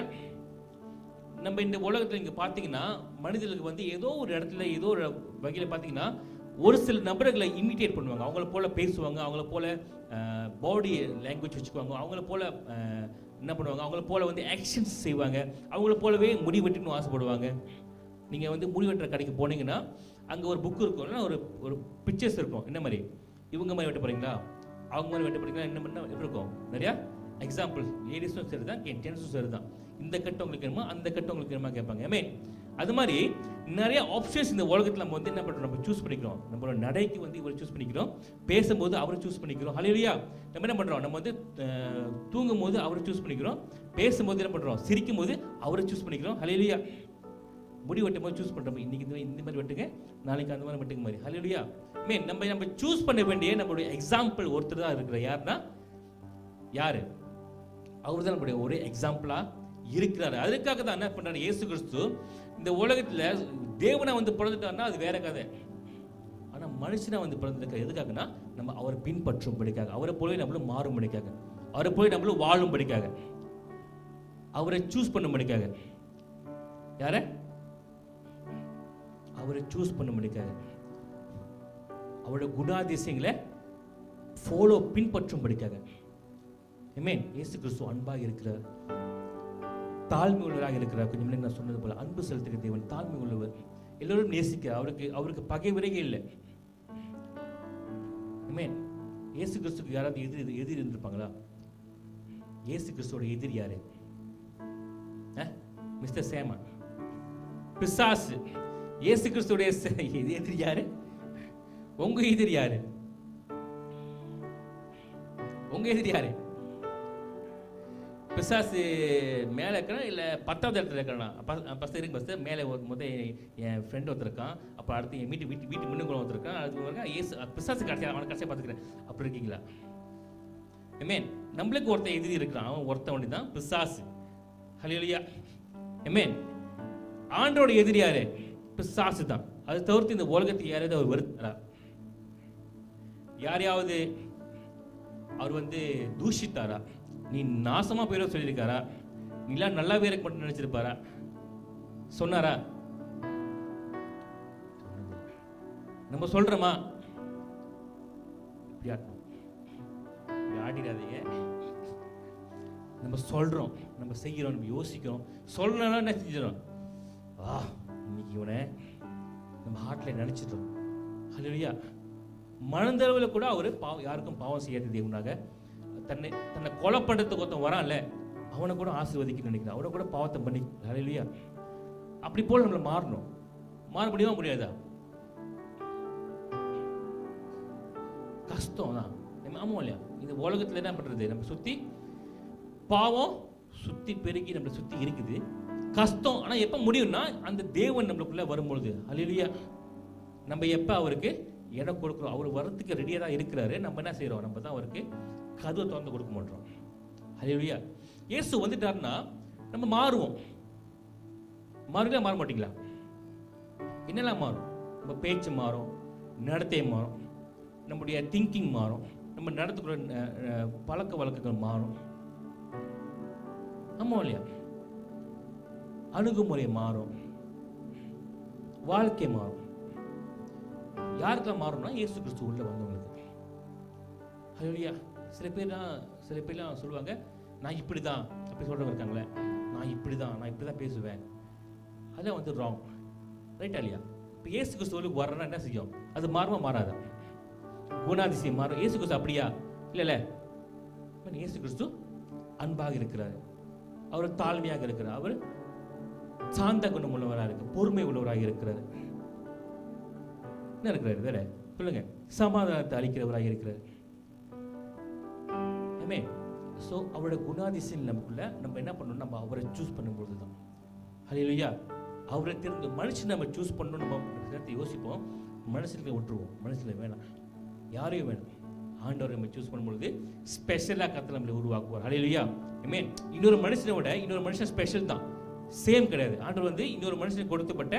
நம்ம இந்த உலகத்துல இங்க பாத்தீங்கன்னா மனிதர்களுக்கு வந்து ஏதோ ஒரு இடத்துல ஏதோ ஒரு வகையில பாத்தீங்கன்னா ஒரு சில நபர்களை இமிட்டேட் பண்ணுவாங்க, அவங்கள போல பேசுவாங்க, அவங்கள போல பாடி லாங்குவேஜ் வச்சுக்குவாங்க, அவங்கள போல என்ன பண்ணுவாங்க, அவங்கள போல வந்து ஆக்ஷன்ஸ் செய்வாங்க, அவங்கள போலவே முடி வெட்டணும்னு ஆசைப்படுவாங்க. நீங்கள் வந்து முடி வெட்டுற கடைக்கு போனீங்கன்னா அங்கே ஒரு புக் இருக்கும், ஒரு பிக்சர்ஸ் இருக்கும். என்ன மாதிரி இவங்க மாதிரி வெட்ட போறீங்களா, அவங்க மாதிரி வெட்ட போறீங்களா, என்ன பண்ண எப்படி இருக்கும், நிறையா எக்ஸாம்பிள். லேடிஸும் சரி தான், ஜென்ஸும் சரி தான். இந்த கட்டு உங்களுக்கு வேணுமா, அந்த கட்டு உங்களுக்கு வேணுமா கேட்பாங்க. ஆமென். அது மாதிரி நிறைய ஆப்ஷன்ஸ் இந்த உலகத்தில் நம்ம வந்து என்ன பண்ணுறோம், நம்ம சூஸ் பண்ணிக்கிறோம். நம்மளோட நடைக்கு வந்து இவரை சூஸ் பண்ணிக்கிறோம், பேசும்போது அவரை சூஸ் பண்ணிக்கிறோம். ஹல்லேலூயா. நம்ம என்ன பண்ணுறோம், நம்ம வந்து தூங்கும் போது அவரை சூஸ் பண்ணிக்கிறோம், பேசும்போது என்ன பண்ணுறோம், சிரிக்கும் போது அவரை சூஸ் பண்ணிக்கிறோம். ஹல்லேலூயா. முடி வெட்டும் போது சூஸ் பண்ணுறோம், இன்னைக்கு இந்த மாதிரி வெட்டுங்க, நாளைக்கு அந்த மாதிரி வெட்டுங்க மாதிரி. ஹல்லேலூயா. மீன் நம்ம சூஸ் பண்ண வேண்டிய நம்மளுடைய எக்ஸாம்பிள் ஒருத்தர் தான் இருக்கிற. யாருன்னா யாரு? அவர் தான் நம்மளுடைய ஒரே எக்ஸாம்பிளா இருக்கிறாரு. அதுக்காக தான் என்ன பண்றாரு இயேசு கிறிஸ்து இந்த உலகத்துல தேவனா வந்து பிறந்துட்டாருன்னா அது வேற கதை. ஆனா மனுஷனா வந்து பிறந்ததுக்கு எதுக்காகனா நம்ம அவரை பின்பற்றும்படிக்காக, அவரை போலவே நம்மளும் மாறும்படிக்காக, அவரை போல நம்மளும் வாழும்படிக்காக, அவரை சூஸ் பண்ணும்படிக்காக. யார? அவரை சூஸ் பண்ணும்படிக்காக, அவருடைய குணாதிசயங்களை ஃபாலோ பின்பற்றும்படிக்காக. ஆமென். இயேசு கிறிஸ்து அன்பாக இருக்கிறார், தாழ்மை உள்ளவராக இருக்கிறார். கொஞ்சம் முன்னாடி நான் சொன்னது போல அன்பு செலுத்துகிற தேவன், தாழ்மை உள்ளவர், எல்லோரும் நேசிக்கிறார். அவருக்கு பகைவரே இல்லை. ஆமென். இயேசு கிறிஸ்துக்கு யாராவது எதிரி இருந்திருப்பாங்களா? இயேசு கிறிஸ்துவோட எதிரி யாரு? மிஸ்டர் சேமன், பிசாசு. இயேசு கிறிஸ்துவோட எதிரி யாரு? உங்க எதிரி யாரு? உங்க எதிரி யாரு? பிசாசு மேலே இருக்கிறான் இல்லை 10வது இடத்துல இருக்கிறானா? ஃபஸ்ட்டு இருக்கு. ஃபஸ்ட்டு மேலே முதல் என் ஃப்ரெண்ட் ஒருத்தர் இருக்கான், அப்போ அடுத்து என் வீட்டு முன்னுக்குள்ள ஒருத்தர் இருக்கான், அடுத்து ஏசு பிசாசு கடைசியாக அவனை கடைசியாக பார்த்துக்கிறேன். அப்படி இருக்கீங்களா? ஆமென். நம்மளுக்கு ஒருத்தன் எதிரி இருக்கிறான், அவன் ஒருத்தன் ஒன்று தான் பிசாசு. ஹல்லேலூயா. ஆமென். ஆண்டோட எதிரி யாரு? பிசாசு தான். அது தவிர்த்து இந்த உலகத்துக்கு யாராவது அவர் வருத்தாரா? யாரையாவது அவர் தூஷித்தாரா? நீ நாசமா போயிட சொல்லியிருக்காரா? நீலாம் நல்லாவே இருக்க மட்டும் நினைச்சிருப்பாரா? சொன்னாரா? நம்ம சொல்றோமா? ஆடிடாதீங்க. நம்ம சொல்றோம், நம்ம செய்கிறோம், நம்ம யோசிக்கிறோம். சொல்லணும் என்ன செஞ்சிடும்? இன்னைக்கு இவனை நம்ம ஹார்ட்ல நினைச்சிட்டோம். ஹல்லேலூயா. மனதளவில் கூட அவரு யாருக்கும் பாவம் செய்யாத தேவனாக தன்னை கொலை பண்றதுக்கு ஒருத்தன் வரான்ல, அவனை கூட ஆசீர்வதிக்க நினைக்கிறான், அவனை கூட பாவத்தை பண்ணி. ஹல்லேலூயா. அப்படி போல நம்மள மாறணும். மாற முடியுமா? முடியாதா? கஷ்டம் தான். ஆமாம் இல்லையா? இந்த உலகத்துல என்ன பண்றது? நம்ம சுத்தி பாவம் சுத்தி பெருகி நம்மளை சுத்தி இருக்குது. கஷ்டம். ஆனா எப்ப முடியும்னா அந்த தேவன் நம்மளுக்குள்ள வரும்பொழுது. ஹல்லேலூயா. நம்ம எப்ப அவருக்கு இடம் கொடுக்குறோம், அவர் வரத்துக்கு ரெடியாக தான் இருக்கிறாரு. நம்ம என்ன செய்யறோம்? நம்ம தான் அவருக்கு கதவை திறந்து கொடுக்க மாட்டோம். ஹல்லேலூயா. இயேசு வந்துட்டாருன்னா நம்ம மாறுவோம். மாறுங்களா? மாற மாட்டீங்களா? என்னெல்லாம் மாறும்? நம்ம பேச்சு மாறும், நடத்தை மாறும், நம்முடைய திங்கிங் மாறும், நம்ம நடத்துக்கிற பழக்க வழக்கங்கள் மாறும். ஆமா இல்லையா? அணுகுமுறை மாறும், வாழ்க்கை மாறும். யாருக்கெல்லாம் மாறும்னா இயேசு கிறிஸ்து உள்ள வந்தவங்களுக்கு. ஹல்லேலூயா. சில பேர்லாம் சொல்லுவாங்க, நான் இப்படிதான், அப்படி சொல்றவங்க இருக்காங்களே, நான் இப்படிதான் பேசுவேன். அதான் ராங். ரைட்டா இல்லையா? இப்போ இயேசு கிறிஸ்துவுக்கு வர்றனா என்ன செய்யும்? அது மாறுமா? மாறாதா? குணாதிசயம் மாறும். இயேசு கிறிஸ்து அப்படியா? இல்ல. இயேசு கிறிஸ்து அன்பாக இருக்கிறார், அவர் தாழ்மையாக இருக்கிறார், அவர் சாந்த குணம் உள்ளவராக இருக்கு, பொறுமை உள்ளவராக இருக்கிறார். என்ன இருக்கிறார்? வேற சொல்லுங்க. சமாதானத்தை அளிக்கிறவராக இருக்கிறார். ஸோ அவரோட குணாதிசயம் நமக்குள்ள நம்ம என்ன பண்ணணும்? நம்ம அவரை சூஸ் பண்ணும்போது தான். ஹல்லேலூயா. அவரை தெரிந்து மனுஷன் நம்ம சூஸ் பண்ணணும். நம்ம யோசிப்போம், மனுஷனுக்கு விட்டுருவோம். மனுஷனில் வேணாம், யாரையும் வேணும். ஆண்டவரை நம்ம சூஸ் பண்ணும்பொழுது ஸ்பெஷலாக கர்த்தர் நம்மளை உருவாக்குவார். ஹல்லேலூயா. ஆமென். இன்னொரு மனுஷனை விட இன்னொரு மனுஷன் ஸ்பெஷல் தான், சேம் கிடையாது. ஆண்டவர் இன்னொரு மனுஷனுக்கு கொடுக்கப்பட்ட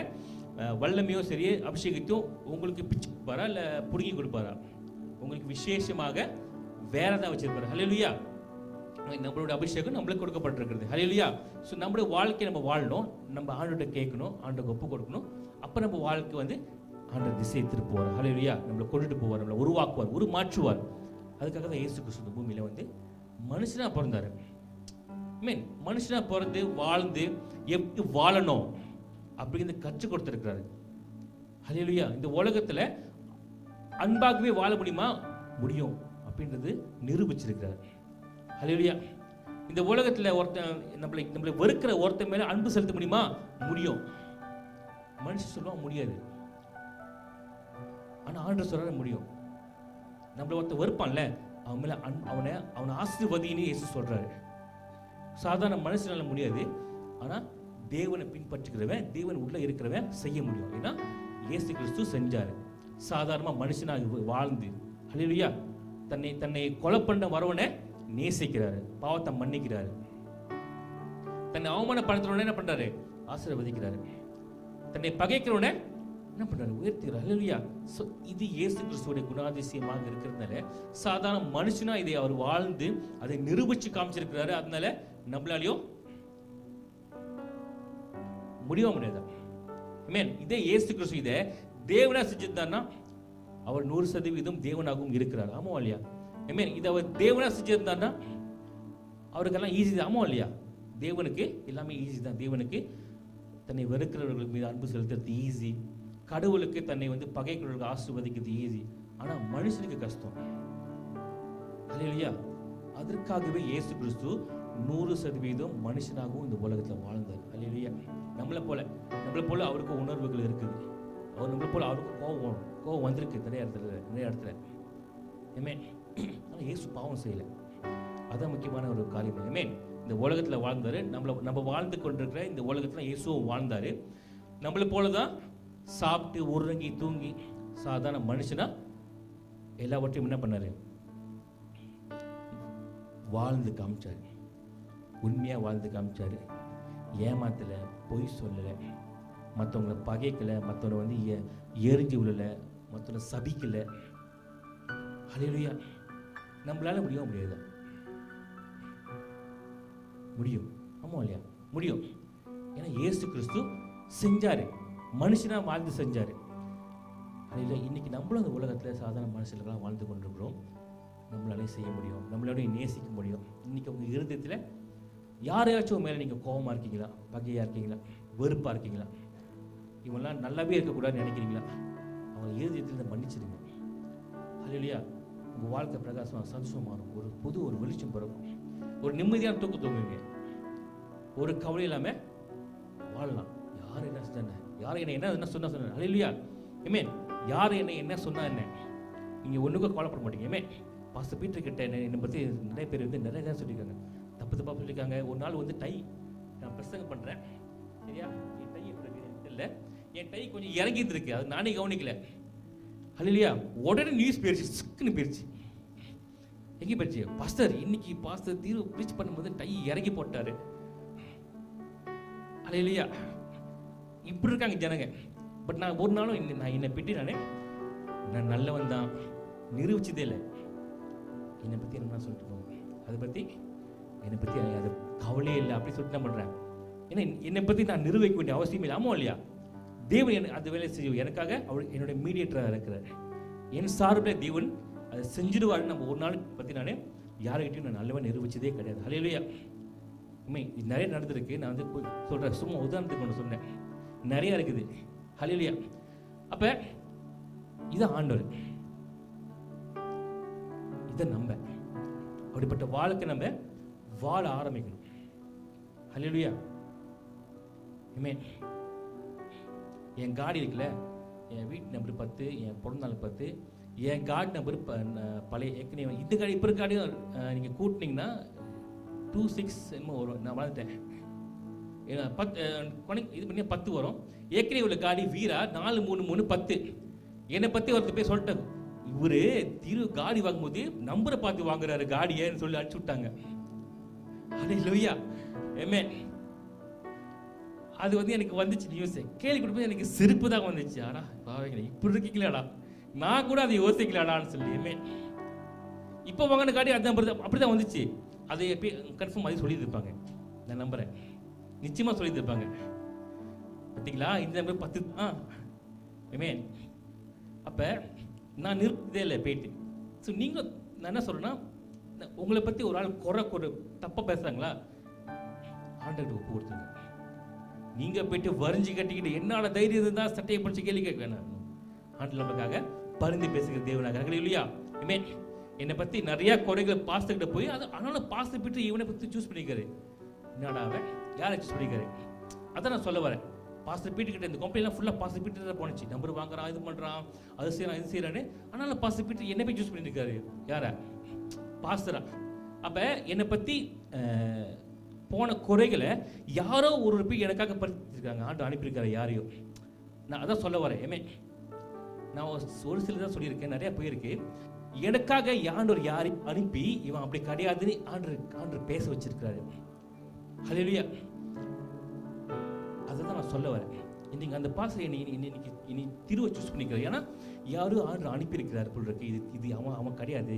வல்லமையோ சரி அபிஷேகத்தையும் உங்களுக்கு பிச்சு கொடுப்பாரா இல்லை புடுங்கி கொடுப்பாரா? உங்களுக்கு விசேஷமாக வேற தான் வச்சிருப்பாரு. ஹல்லேலூயா. நம்மளோட அபிஷேகம் நம்மளுக்கு கொடுக்கப்பட்டிருக்கிறது. ஹல்லேலூயா. ஸோ நம்மளுடைய வாழ்க்கையை நம்ம வாழணும், நம்ம ஆண்டவர்கிட்ட கேட்கணும், ஆண்டவருக்கு ஒப்பு கொடுக்கணும். அப்போ நம்ம வாழ்க்கை ஆண்டவர் திசையை திருப்புவார். ஹல்லேலூயா. நம்மளை கொண்டுட்டு போவார், நம்மளை உருவாக்குவார், உருமாற்றுவார். அதுக்காக தான் இயேசு கிறிஸ்து பூமியில மனுஷனா பிறந்தாரு. மீன் மனுஷனா பிறந்து வாழ்ந்து எப்படி வாழணும் அப்படிங்கிறது கற்றுக் கொடுத்திருக்கிறாரு. ஹல்லேலூயா. இந்த உலகத்துல அன்பாகவே வாழ முடியுமா? முடியும் அப்படின்றது நிரூபிச்சிருக்கிறார். ஹல்லேலூயா. இந்த உலகத்துல ஒருத்தன் நம்மளை வெறுக்கிற ஒருத்தன் மேல அன்பு செலுத்த முடியுமா? முடியும். மனுஷன் சொல்லுவான் முடியாது, ஆனா ஆண்டவர் சொல்றாரு முடியும். நம்மள ஒருத்தன் வெறுப்பான்ல, அவன் மேல அவனை ஆசீர்வதின்னு இயேசு சொல்றாரு. சாதாரண மனுஷனால முடியாது, ஆனா தேவனை பின்பற்றுகிறவன், தேவன் உள்ள இருக்கிறவன் செய்ய முடியும். ஏன்னா இயேசு கிறிஸ்து செஞ்சாரு. சாதாரண மனுஷனாக வாழ்ந்து ஹல்லேலூயா தன்னை கொலை பண்ண வரவனை நேசிக்கிறாரு, பாவத்தை மன்னிக்கிறாரு, தன்னை அவமானப்படுத்துறவன என்ன பண்றாரு? ஆசீர்வதிக்கிறாரு, தன்னை பகைக்கிறவன என்ன பண்றாரு? உயர்த்துகிறார். ஹல்லேலூயா. சோ இது இயேசு கிறிஸ்துவோட குணாதிசயமாக இருக்கிறதுனால சாதாரண மனுஷனா இதை அவர் வாழ்ந்து அதை நிரூபிச்சு காமிச்சிருக்கிறாரு. அதனால நம்மளாலையும் முடியாதா? ஆமென். இதே இயேசு கிறிஸ்து இதை தேவனா செஞ்சிருந்தாருன்னா அவர் 100% தேவனாகவும் இருக்கிறார். ஆமா இல்லையா? ஆமென். இதை அவர் தேவனா செஞ்சிருந்தாருன்னா அவருக்கெல்லாம் ஈஸி தான், ஆமாம் இல்லையா? தேவனுக்கு எல்லாமே ஈஸி தான். தேவனுக்கு தன்னை வெறுக்கிறவர்களுக்கு மீது அன்பு செலுத்துறது ஈஸி. கடவுளுக்கு தன்னை பகைக்கிறவர்களுக்கு ஆசீர்வதிக்கிறது ஈஸி. ஆனால் மனுஷனுக்கு கஷ்டம். அல்லேலூயா. அதற்காகவே இயேசு கிறிஸ்து 100% மனுஷனாகவும் இந்த உலகத்தில் வாழ்ந்தார். அல்லேலூயா. நம்மளை போல அவருக்கு உணர்வுகள் இருக்குது. நம்மளை போல அவருக்கு கோபம் வந்திருக்கு நிறைய இடத்துல. ஆமென். ஆனால் இயேசு பாவம் செய்யலை. அதான் முக்கியமான ஒரு காரியம். ஆமென். இந்த உலகத்தில் வாழ்ந்தாரு. நம்ம வாழ்ந்து கொண்டிருக்கிற இந்த உலகத்தில் இயேசுவும் வாழ்ந்தாரு. நம்மளை போல தான் சாப்பிட்டு உறங்கி தூங்கி சாதாரண மனுஷனா எல்லாவற்றையும் என்ன பண்ணாரு? வாழ்ந்து காமிச்சாரு. உண்மையாக வாழ்ந்து காமிச்சாரு. ஏமாத்தலை, பொய் சொல்லலை, மற்றவங்களை பகைக்கலை, மற்றவங்களை எரிஞ்சு விழலை, மற்றவங்களை சபிக்கலை. அல்லேலூயா. நம்மளால முடியாது? முடியும். ஆமாம் இல்லையா? முடியும். ஏன்னா இயேசு கிறிஸ்து செஞ்சாரு, மனுஷனா வாழ்ந்து செஞ்சாரு. அல்லேலூயா. இன்னைக்கு நம்மளும் அந்த உலகத்தில் சாதாரண மனுஷர்களாக வாழ்ந்து கொண்டிருக்கிறோம். நம்மளாலே செய்ய முடியும், நம்மளோடய நேசிக்க முடியும். இன்னைக்கு உங்கள் இருதயத்தில் யாரையாச்சும் மேலே நீங்கள் கோபமாக இருக்கீங்களா, பகையாக இருக்கீங்களா, வெறுப்பாக இருக்கீங்களா, இவங்கெல்லாம் நல்லாவே இருக்கக்கூடாதுன்னு நினைக்கிறீங்களா? அவங்க இருதயத்தில் மன்னிச்சிடுங்க. அல்லேலூயா. உங்கள் வாழ்க்கை பிரகாசமாக சந்தோஷமாக இருக்கும். ஒரு வெளிச்சம் பிறக்கும். ஒரு நிம்மதியான தூக்கம் தூங்குவீங்க. ஒரு கவலை இல்லாமல் வாழலாம். யார் என்ன சொன்ன, யார் என்ன சொன்னா அல்லேலூயா. ஆமென். யார் என்ன சொன்னா என்ன, நீங்கள் ஒன்றுக்கும் கவலைப்பட மாட்டீங்க. ஆமென். பாஸ்டர் பீட்டர் கிட்ட என்னை பற்றி நிறைய பேர் நிறைய நேரம் சொல்லியிருக்காங்க, தப்பாக சொல்லியிருக்காங்க. ஒரு நாள் டை நான் பிரசங்கம் பண்ணுறேன், சரியா? என் டை எப்படி இருக்கு இல்லை, என் டை கொஞ்சம் இறங்கிட்டு இருக்கு, அது நானே கவனிக்கல. அல்லேலூயா. உடனே நியூஸ் போயிடுச்சு, சிக்குன்னு போயிடுச்சு. எங்கே போயிடுச்சு? பாஸ்டர் இன்னைக்கு பாஸ்டர் தீர்வு ப்ரீச் பண்ணும்போது டை இறங்கி போட்டாரு. அல்லேலூயா. இப்படி இருக்காங்க ஜனங்க. பட் நான் ஒரு நாளும் என்னை பற்றி நான் நல்லவன் தான் நிரூபிச்சதே இல்லை. என்னை பற்றி என்ன சொல்லிட்டு போங்க, அதை பற்றி என்னை பற்றி அது கவலையே இல்லை அப்படி சொல்லிட்டு நான் பண்ணுறேன். ஏன்னா என்னை பற்றி நான் நிரூபிக்க வேண்டிய அவசியம் இல்லை. ஆமாம் இல்லையா? தேவன் அந்த வேலையை செய்யும். எனக்காக அவர் என்னுடைய மீடியேட்டராக இருக்கிறார். என் சார்பில் தேவன் அதை செஞ்சிடுவாருன்னு நம்ம ஒரு நாள் பற்றி யாருக்கிட்டையும் நான் நல்லவன் நிரூபிச்சதே கிடையாது. அல்லேலூயா. இது நிறைய நடந்திருக்கு. நான் சொல்கிறேன், சும்மா உதாரணத்துக்கு ஒன்று சொன்னேன், நிறைய இருக்குது. அல்லேலூயா. அப்போ இதான் ஆண்டவர், இதை நம்ம அப்படிப்பட்ட வாழ்க்கை நம்ம வாழ ஆரம்பிக்கணும். அல்லேலூயா. ஆமென். என் காடி இருக்குல்ல, என் வீட்டு நம்பர் 10, என் பிறந்தநாள் 10, என் கார்டு நம்பர் பழைய ஏற்கனவே இந்த காடி இப்போ காடியும் நீங்கள் கூட்டினீங்கன்னா 26 என்னமோ வரும். நான் வளர்ந்துட்டேன். 10 இது பண்ணி 10 வரும். ஏற்கனவே உள்ள காடி வீரா 43310. என்னை பற்றி ஒருத்தர் போய் சொல்லிட்டாங்க, இவரு காடி வாங்கும்போது நம்பரை பார்த்து வாங்குறாரு காடியேன்னு சொல்லி அடிச்சு விட்டாங்க. அல்லேலூயா. ஆமென். அது எனக்கு வந்துச்சு நியூஸ். கேள்வி கொடுப்பது எனக்கு சிரிப்பு தான் வந்துச்சு. ஆடா பாவீங்களா, இப்படி இருக்கீங்களாடா, நான் கூட அதை யோசிக்கலாடான்னு சொல்லி. ஆமென். இப்போ வாங்கின காடி அது அப்படிதான் வந்துச்சு. அதை கன்ஃபார்ம் அதை சொல்லியிருப்பாங்க. நான் நம்புறேன், நிச்சயமா சொல்லியிருப்பாங்க. பார்த்தீங்களா, இந்த நம்பர் 10 தான். ஆமென். அப்போ நான் நிறுத்ததே இல்லை போயிட்டு. ஸோ நீங்கள் நான் என்ன சொல்கிறேன்னா, உங்களை பற்றி ஒரு ஆள் குறை தப்பாக பேசுகிறாங்களா, ஆண்டவர்கிட்ட ஒப்பு கொடுத்துங்க. நீங்கள் போயிட்டு வரிஞ்சு கட்டிக்கிட்டு என்னோட தைரியம் இருந்தால் சட்டையை படிச்சு கேள்வி கேட்க வேணாம். ஆண்டவர் நமக்காக பரிந்து பேசுகிற தேவனாக இல்லையா? ஆமென். என்னை பற்றி நிறையா குறைகளை பாஸ்டர்கிட்ட போய் அது ஆனாலும் பாஸ்டர் போயிட்டு இவனை பற்றி சூஸ் பண்ணிக்காரு. என்னடா அவன் யாரை சூஸ் பண்ணிக்காரு? அதான் நான் சொல்ல வரேன். பாஸ்டர் பீட்டர் இந்த கம்பெனிலாம் ஃபுல்லாக பாஸ்டர் பீட்டர் தான் போனச்சு. நம்பர் வாங்குறான், இது பண்ணுறான், அது செய்கிறான், இது செய்கிறான்னு. ஆனாலும் பாஸ்டர் பீட்டர் என்னை போய் சூஸ் பண்ணியிருக்காரு. யாரை? பாஸ்டரா. அப்போ என்னை பற்றி போன குறைகளை யாரோ ஒரு போய் எனக்காக பரிந்துருக்காங்க. ஆண்டு அனுப்பியிருக்காரு யாரையோ. நான் அதான் சொல்ல வரேன். நான் ஒரு சில தான் சொல்லியிருக்கேன், நிறையா போயிருக்கு. எனக்காக ஆண்டவர் யாரையும் அனுப்பி இவன் அப்படி கிடையாதுன்னு ஆண்டவர் பேச வச்சிருக்கிறாரு. அல்லேலூயா. அதை தான் நான் சொல்ல வரேன். இன்னைக்கு அந்த பாச இனி திருவை சூஸ் பண்ணிக்கிறார். ஏன்னா யாரும் ஆண்டவர் அனுப்பியிருக்கிறார் போல் இருக்கு. இது அவன் கிடையாது,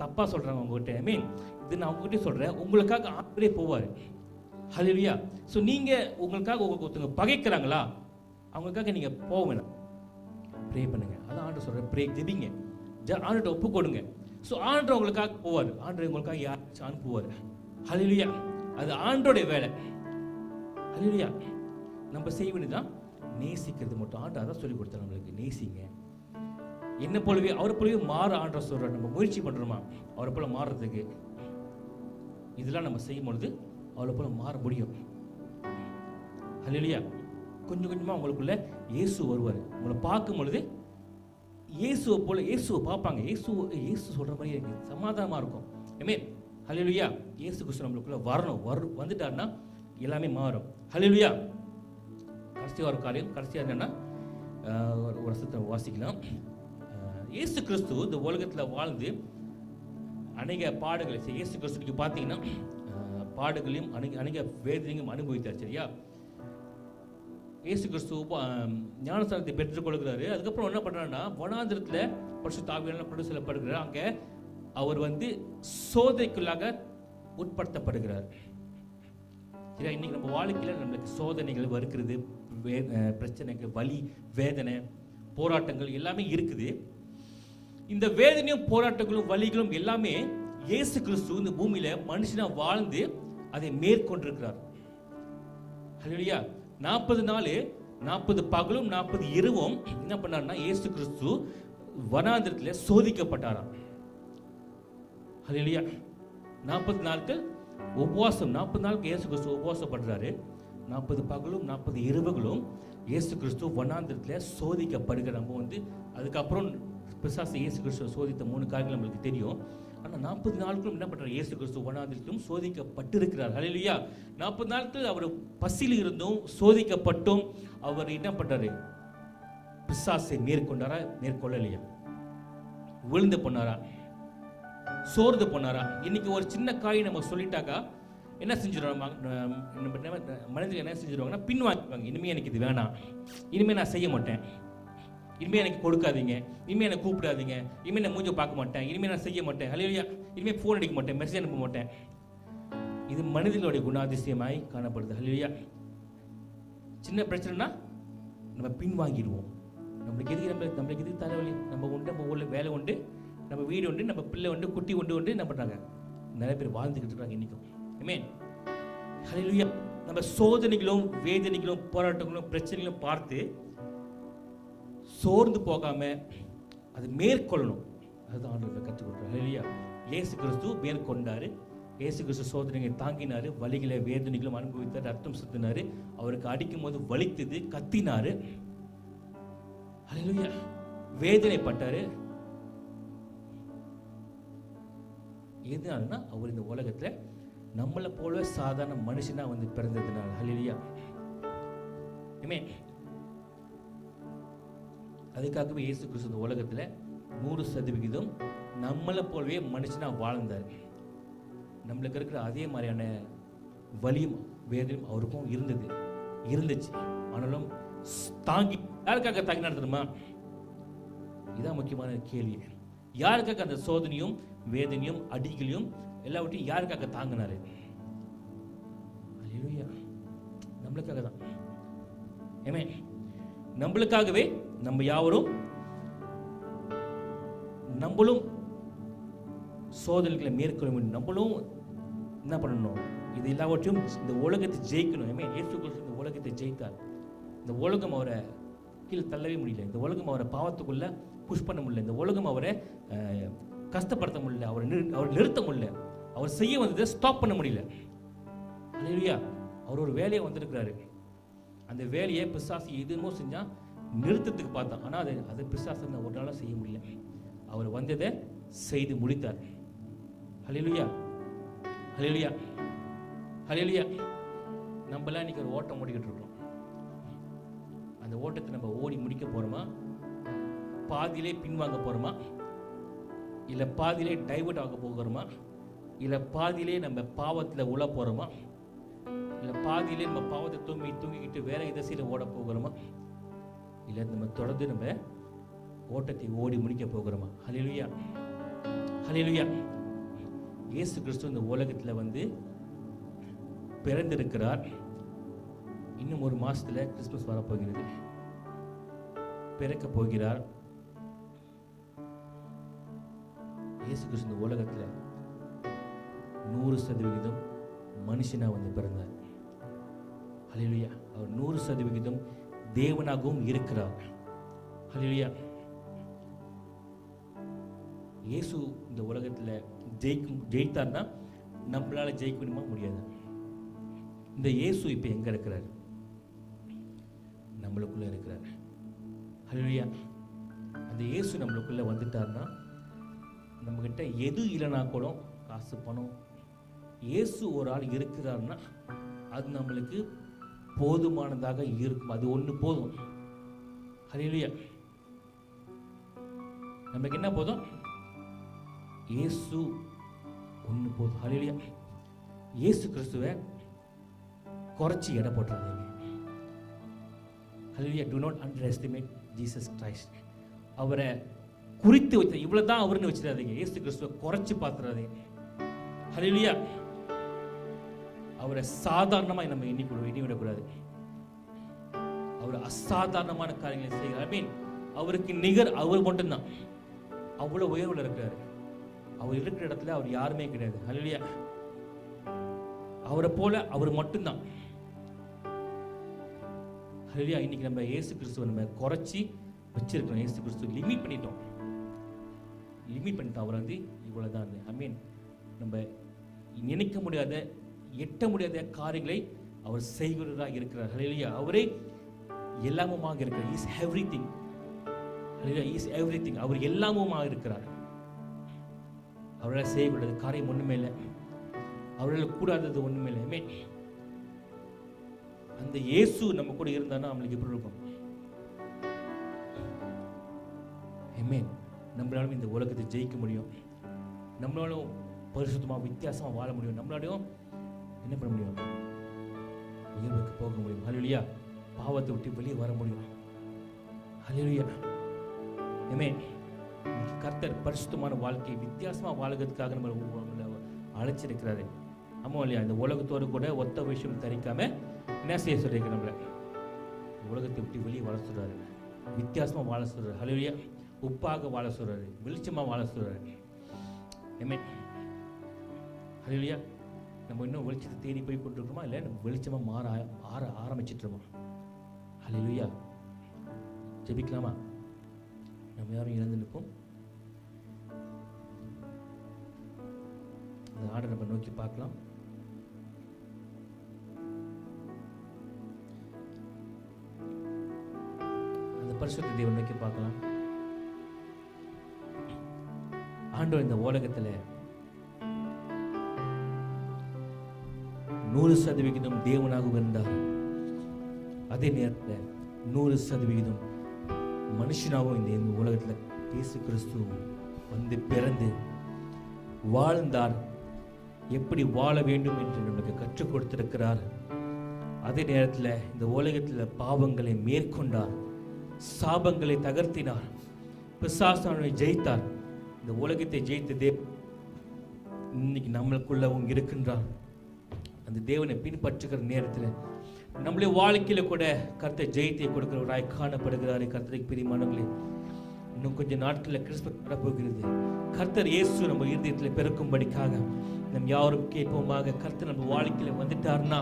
தப்பாக சொல்கிறாங்க உங்ககிட்ட. மீன் இது நான் உங்ககிட்ட சொல்கிறேன், உங்களுக்காக ஆண்டவரே போவார். அல்லேலூயா. ஸோ நீங்கள் உங்களுக்காக ஒருத்தவங்க பகைக்கிறாங்களா, அவங்களுக்காக நீங்கள் போக வேணாம், ப்ரே பண்ணுங்க. அதான் ஆண்டவர் சொல்கிறேன், ப்ரே ஜெபிங்க, ஆண்டவர்கிட்ட ஒப்பு கொடுங்க. ஸோ ஆண்டவர் உங்களுக்காக போவார். ஆண்டவர் உங்களுக்காக யாராச்சும் அனுப்புவார். ஹல்லேலூயா. அது ஆண்டோடைய வேலை. ஹல்லேலூயா. நம்ம செய்ய வேண்டியதுதான் நேசிக்கிறது மட்டும். ஆண்டவர் அதான் சொல்லி கொடுத்தார் நம்மளுக்கு, நேசிங்க. என்ன போலவே அவரை போலவே மாற ஆண்டவர் சொல்றார். நம்ம முயற்சி பண்றோமா அவரை போல மாறுறதுக்கு? இதெல்லாம் நம்ம செய்யும் பொழுது அவரை போல மாற முடியும். ஹல்லேலூயா. கொஞ்சம் கொஞ்சமா உங்களுக்குள்ள இயேசு வருவார். உங்களை பார்க்கும் பொழுது இயேசுவை போல இயேசுவை பார்ப்பாங்க. இயேசு சொல்ற மாதிரி எனக்கு சமாதானமா இருக்கும். ஆமென். ஹல்லேலூயா. இயேசு கிறிஸ்து நம்மளுக்குள்ள வரணும். வந்துட்டாருன்னா எல்லாமே மாறும். ஹல்லேலூயா. கடைசியாக ஒரு காரியம், கடைசியாக என்னன்னா ஒரு வருஷத்தை வாசிக்கலாம். இயேசு கிறிஸ்து இந்த உலகத்தில் வாழ்ந்து அநேக பாடுகளை இயேசு கிறிஸ்துக்கு பார்த்தீங்கன்னா பாடுகளையும் அநேக வேதனையும் அனுபவித்தார். சரியா? இயேசு கிறிஸ்து ஞானஸ்தானத்தை பெற்றுக்கொள்கிறாரு. அதுக்கப்புறம் என்ன பண்ணுறாருன்னா வனாந்திரத்தில் பரிசுத்த ஆவியானவரால் கொண்டு செல்லப்படுகிறார். அங்கே அவர் சோதனைக்குள்ளாக உட்படுத்தப்படுகிறார். சரியா? இன்னைக்கு நம்ம வாழ்க்கையில் நம்மளுக்கு சோதனைகள் வருகிறது, பிரச்சனைகள், வலி, வேதனை, போராட்டங்கள் எல்லாமே இருக்குது. இந்த வேதனையும் போராட்டங்களும் வலிகளும் எல்லாமே இயேசு கிறிஸ்து இந்த பூமியில மனுஷனா வாழ்ந்து அதை மேற்கொண்டிருக்கிறார். ஹல்லேலூயா. 40 நாள் 40 பகலும் 40 இரவும் என்ன பண்ணாருன்னா இயேசு கிறிஸ்து வனாந்திரத்தில் சோதிக்கப்பட்டாராம். ஹல்லேலூயா. 40 நாட்கள் உபவாசம். 40 நாளுக்கு இயேசு கிறிஸ்து உபவாசம் பண்றாரு. 40 பகலும் 40 இரவுகளும் இயேசு கிறிஸ்து வனாந்திரத்தில் சோதிக்கப்படுகிற நம்ம அதுக்கப்புறம் பிசாசு இயேசு கிறிஸ்துவ சோதித்த 3 காரியங்கள் நம்மளுக்கு தெரியும். ஆனால் 40 நாட்களும் என்ன பண்றாரு? இயேசு கிறிஸ்து வனாந்திரத்திலும் சோதிக்கப்பட்டிருக்கிறார். ஹல்லேலூயா. 40 நாட்கள் அவர் பசியில் இருந்தும் சோதிக்கப்பட்டும் அவர் என்ன பண்றாரு? பிசாசை மேற்கொண்டாரா? மேற்கொள்ளலையா? விழுந்து போனாரா? சோர்ந்து போனாரா? இன்னைக்கு ஒரு சின்ன காய் நம்ம சொல்லிட்டாக்கா என்ன செஞ்சிருவாங்க? மனிதர்கள் என்ன செஞ்சிருவாங்கன்னா பின்வாங்கிப்பாங்க. இனிமே எனக்கு இது வேணாம், இனிமே நான் செய்ய மாட்டேன், இனிமே எனக்கு கொடுக்காதீங்க, இனிமே எனக்கு கூப்பிடாதீங்க, இனிமே நான் மூஞ்ச பார்க்க மாட்டேன், இனிமே நான் செய்ய மாட்டேன், ஹல்லேலூயா, இனிமே ஃபோன் அடிக்க மாட்டேன், மெசேஜ் அனுப்ப மாட்டேன். இது மனிதர்களுடைய குணாதிசயமாய் காணப்படுது. ஹல்லேலூயா. சின்ன பிரச்சனைனா நம்ம பின்வாங்கிடுவோம். நம்மளுக்கு எதுக்கு தலைவலி? நம்ம ஊரில் வேலை உண்டு, நம்ம வீடு உண்டு, நம்ம பிள்ளை உண்டு, குட்டி உண்டு என்ன பண்ணுறாங்க? நிறைய பேர் வாழ்ந்துக்கிட்டு இருக்காங்க இன்னைக்கும். ஆமென். ஹல்லேலூயா. நம்ம சோதனைகளும் வேதனைகளும் போராட்டங்களும் பிரச்சனைகளும் பார்த்து சோர்ந்து போகாம அது மேற்கொள்ளணும். அதுதான் ஆண்டவர் கற்றுக் கொடுக்குறார். ஹல்லேலூயா. இயேசு கிறிஸ்து மேற்கொண்டாரு. இயேசு கிறிஸ்து சோதனைகளை தாங்கினாரு, வலிகளை வேதனைகளும் அனுபவித்தார், ரத்தம் சுத்தினாரு, அவருக்கு அடிக்கும் போது வலித்தது, கத்தினாரு. ஹல்லேலூயா. வேதனைப்பட்டாரு. எதுனாலன்னா அவர் இந்த உலகத்துல நம்மளை போல சாதாரண மனுஷனா பிறந்ததுனால. ஹல்லேலூயா. ஆமென். அதுக்காகவே இயேசு கிறிஸ்து இந்த உலகத்துல 100% நம்மளை போலவே மனுஷனா வாழ்ந்தார். நம்மளுக்கு இருக்கிற அதே மாதிரியான வலியும் வேதனையும் அவருக்கும் இருந்துச்சு. ஆனாலும் தாங்கி யாருக்காக தாங்கினார் தெரியுமா? இதான் முக்கியமான கேள்வி. யாருக்காக அந்த சோதனையும் வேதனையும் அடிகளையும் எல்லாவற்றையும் யாருக்காக தாங்கினாரு? ஹல்லேலூயா. நம்மளுக்காக தான். ஆமென். நம்மளுக்காகவே நம்ம யாவரும் நம்மளும் சோதனைகளை மேற்கொள்ள வேண்டும். நம்மளும் என்ன பண்ணணும்? இது எல்லாவற்றையும் இந்த உலகத்தை ஜெயிக்கணும். ஆமென். இயேசு கிறிஸ்து இந்த உலகத்தை ஜெயித்தார். இந்த உலகம் அவரை கீழே தள்ளவே முடியல. இந்த உலகம் அவரை பாவத்துக்குள்ள புஷ் பண்ண முடியல. இந்த உலகம் அவரை கஷ்டப்படுத்த முடியல. அவர் நிறுத்த முடியல. அவர் செய்ய வந்ததை ஸ்டாப் பண்ண முடியல. ஹல்லேலூயா. அவர் ஒரு வேலையை வந்திருக்கிறாரு. அந்த வேலையை பிசாசு எதுமோ செஞ்சா நிறுத்தத்துக்கு பார்த்தான். ஆனால் அதை பிசாசு ஒரு நாளாக செய்ய முடியல. அவர் வந்ததை செய்து முடித்தார். ஹல்லேலூயா. ஹல்லேலூயா. ஹல்லேலூயா. நம்மளாம் இன்னைக்கு ஒரு ஓட்டம் ஓடிக்கிட்டு இருக்கோம். அந்த ஓட்டத்தை நம்ம ஓடி முடிக்க போறோமா? பாதியிலே பின்வாங்க போறோமா? இல்ல பாதியிலே டைவர்ட் ஆக போகிறோமா? இல்ல பாதியிலே நம்ம பாவத்தில் உள்ள போறோமா? இல்ல பாதியிலே நம்ம பாவத்தை தூங்கிக்கிட்டு வேற திசையில ஓட போகிறோமா? இல்ல நம்ம தொடர்ந்து நம்ம ஓட்டத்தை ஓடி முடிக்க போகிறோமா? ஹல்லேலூயா. ஹல்லேலூயா. இயேசு கிறிஸ்து இந்த உலகத்துல பிறந்திருக்கிறார். இன்னும் ஒரு மாசத்துல கிறிஸ்துமஸ் வரப்போகிறது. பிறக்க போகிறார். இயேசு கிறிஸ்து இந்த உலகத்துல 100% மனுஷனா வந்து பிறந்தார். ஹல்லேலூயா. அவர் 100% தேவனாகவும் இருக்கிறார். ஹல்லேலூயா. இயேசு இந்த உலகத்துல ஜெயித்தார்னா நம்மளால ஜெயிக்க முடியுமா? முடியாது. இந்த இயேசு இப்ப எங்க இருக்கிறார்? நம்மளுக்குள்ள இருக்கிறார். ஹல்லேலூயா. அந்த இயேசு நம்மளுக்குள்ள வந்துட்டார்னா நம்மகிட்ட எது இல்லைனா கூட, காசு பணம், இயேசு ஒரு ஆள் இருக்கிறார்னா அது நம்மளுக்கு போதுமானதாக இருக்கும். அது ஒன்று போதும். ஹல்லேலூயா. நமக்கு என்ன போதும்? இயேசு ஒன்று போதும். ஹல்லேலூயா. இயேசு கிறிஸ்துவை குறைச்சி எடை போட்டுறாதீங்க. ஹல்லேலூயா. do not underestimate Jesus Christ. அவரை குறித்து வைத்த இவ்வளவுதான் அவர்னு வச்சிடாதீங்க. இயேசு கிறிஸ்துவை குறைச்சி பார்த்துறாதீங்க. ஹல்லேலூயா. அவரை சாதாரணமா நம்ம எண்ணி விடக்கூடாது. அவர் அசாதாரணமான காரியங்களை செய்கிறார். அவருக்கு நிகர் அவர் மட்டும்தான். அவ்வளவு உயர்வுல இருக்கிறார். அவர் இருக்கிற இடத்துல அவர் யாருமே கிடையாது. ஹல்லேலூயா. அவரை போல அவர் மட்டும்தான். ஹல்லேலூயா. இன்னைக்கு நம்ம இயேசு கிறிஸ்துவை நம்ம குறைச்சி வச்சிருக்கோம். இயேசு கிறிஸ்துவை லிமிட் பண்ணிட்டோம். அவர் வந்து இவ்வளவுதான். நம்ம நினைக்க முடியாத, எட்ட முடியாத காரியங்களை அவர் செய்கிறதா இருக்கிறார். ஹல்லேலூயா. அவரே எல்லாமுமாக இருக்கிறார். He is everything. Hallelujah. He is everything. அவர் எல்லாமுமாக இருக்கிறார். அவரால் செய்யக்கூடாத காரியம் ஒண்ணுமே இல்லை. அவரால் கூடாதது ஒண்ணுமே இல்லை. அந்த இயேசு நம்ம கூட இருந்தானா நம்மளுக்கு எப்படி இருக்கும்? நம்மளாலும் இந்த உலகத்தை ஜெயிக்க முடியும். நம்மளாலும் பரிசுத்தமா வித்தியாசமா வாழ முடியும். நம்மளாலையும் என்ன பண்ண முடியும்? உயர்வுக்கு போக முடியும். ஹல்லேலூயா. பாவத்தை விட்டு வெளியே வர முடியும். ஹல்லேலூயா. ஆமென். கர்த்தர் பரிசுத்தமான வாழ்க்கை வித்தியாசமா வாழ்கிறதுக்காக நம்மளை அழைச்சிருக்கிறாரு. ஆமா இல்லையா? இந்த உலகத்தோடு கூட ஒத்த விஷயம் தரிக்காம என்ன செய்ய சொல்றீங்க? நம்மள உலகத்தை விட்டு வெளியே வாழ சொல்றாரு. வித்தியாசமா வாழ சொல்றாரு. ஹல்லேலூயா. உப்பாக வாழ சொல்றாரு. வெளிச்சமா வாழ சொல்றாரு. ஆமென். ஹல்லேலூயா. நம்ம இன்னும் வெளிச்சத்தை தேடி போய் கொண்டிருக்கோமா? இல்லை நம்ம வெளிச்சமா ஆற ஆரம்பிச்சிட்டோமா? ஹல்லேலூயா. ஜெபிக்கலாமா? நம்ம யாரும் இழந்து நிற்போம். அந்த ஆர்டர் நம்ம நோக்கி பார்க்கலாம். அந்த பரிசுத்த தேவனை நோக்கி பார்க்கலாம். ஆண்டவர் இந்த உலகத்துல 100% தேவனாக இருந்தார். அதே நேரத்தில் 100% மனுஷனாகவும் இந்த உலகத்துல இயேசு கிறிஸ்து வந்து பிறந்து வாழ்ந்தார். எப்படி வாழ வேண்டும் என்று நமக்கு கற்றுக் கொடுத்திருக்கிறார். அதே நேரத்தில் இந்த உலகத்தில் பாவங்களை மேற்கொண்டார், சாபங்களை தகர்த்தினார், பிசாசானை ஜெயித்தார். இந்த உலகத்தை ஜெயித்த இன்னைக்கு நம்மளுக்குள்ளவும் இருக்கின்றார். அந்த தேவனை பின்பற்றுகிற நேரத்தில் நம்மளுடைய வாழ்க்கையில கூட கர்த்தர் ஜெயத்தை கொடுக்கிறவராய் காணப்படுகிறார். கர்த்தருக்கு பிரியமானவர்களே, இன்னும் கொஞ்சம் நாட்களில் கிறிஸ்துமஸ் வரப்போகிறது. கர்த்தர் இயேசு நம்ம இருதயத்தில் பிறக்கும்படிக்காக நம் யாரும் கேட்போமாக. கர்த்தர் நம்ம வாழ்க்கையில வந்துட்டார்னா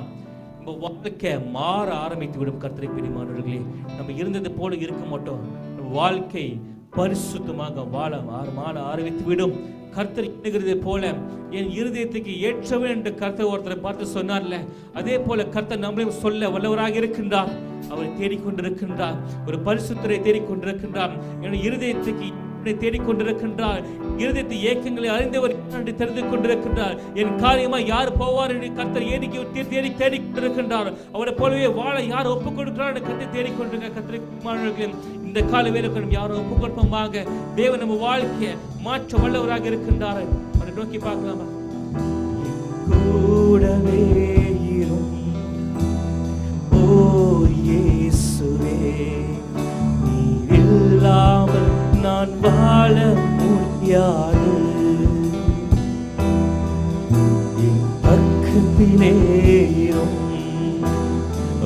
நம்ம வாழ்க்கை மாற ஆரம்பித்து விடும். கர்த்தருக்கு பிரியமானவர்களே, நம்ம இருந்தது போல இருக்க மாட்டோம். நம்ம வாழ்க்கை பரிசுத்தமாக மாற ஆரம்பித்து விடும். கர்த்தர் எண்ணுகிறதை போல என் இருதயத்துக்கு ஏற்றவன் என்று கர்த்தர் ஒருத்தரை பார்த்து சொன்னார்ல, அதே போல கர்த்தர் நம்மளையும் சொல்ல வல்லவராக இருக்கின்றார். அவரை தேடிக்கொண்டிருக்கின்றார். ஒரு பரிசுத்தரை தேடிக்கொண்டிருக்கின்றார். என் இருதயத்துக்கு தேடிக்கொண்டிருக்கின்றார். இருதயத்தை ஏக்கங்களை அறிந்தவர் என்று தெரிந்து கொண்டிருக்கின்றார். என் காரியமா யார் போவார் என்று கர்த்தர் தேடிக்கொண்டிருக்கின்றார். அவரை போலவே வாழ யார் ஒப்புக் கொடுக்கிறார் என்று கர்த்தர் தேடிக்கொண்டிருக்கிறார். கர்த்தருக்கு இந்த கால வேலைக்கு யாரும் ஒப்புக் கொடுப்போமாக. தேவன் நம்ம வாழ்க்கையை மாற்ற வல்லவராக இருக்கின்றார். அவரை நோக்கி பார்க்கலாமா? கூடவே இரும் ஓ இயேசுவே, நீ இல்லாமல் நான் வாழ முடியாது. என் பக்கத்திலே இரும்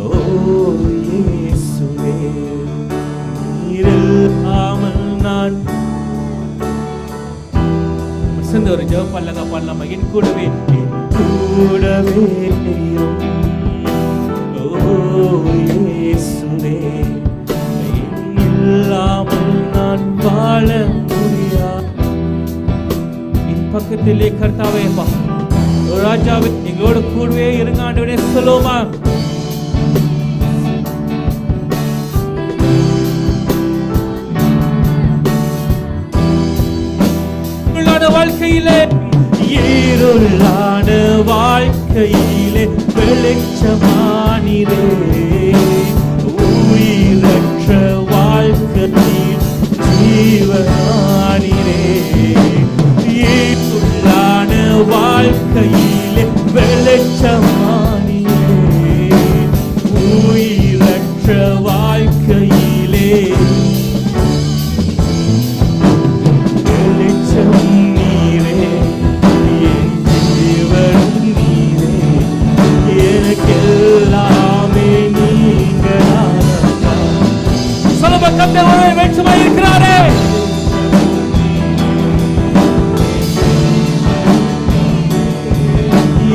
ஓ இயேசுவே, நீர் இல்லாமல் நான் சேர்ந்து ஒரு ஜெபம் பண்ணலாமா? என் கூடவே கூடவே இரும். ஓ இயேசுவே, இல்லாமல் நான் வாழ முடியாது. என் பக்கத்திலே கர்த்தாவே அப்பா, ராஜாவே எங்களோட கூடவே இருங்க ஆண்டவரே சொல்லுவோமா? வாழ்க்கையிலே இருளான வாழ்க்கையிலே வெளிச்சமானிரே, உயிரற்ற வாழ்க்கையில் ஜீவனானிரே. இருளான வாழ்க்கையிலே வெளிச்சமானிரே, உயிரற்ற வாழ்க்கையிலே இருக்கிறாரே.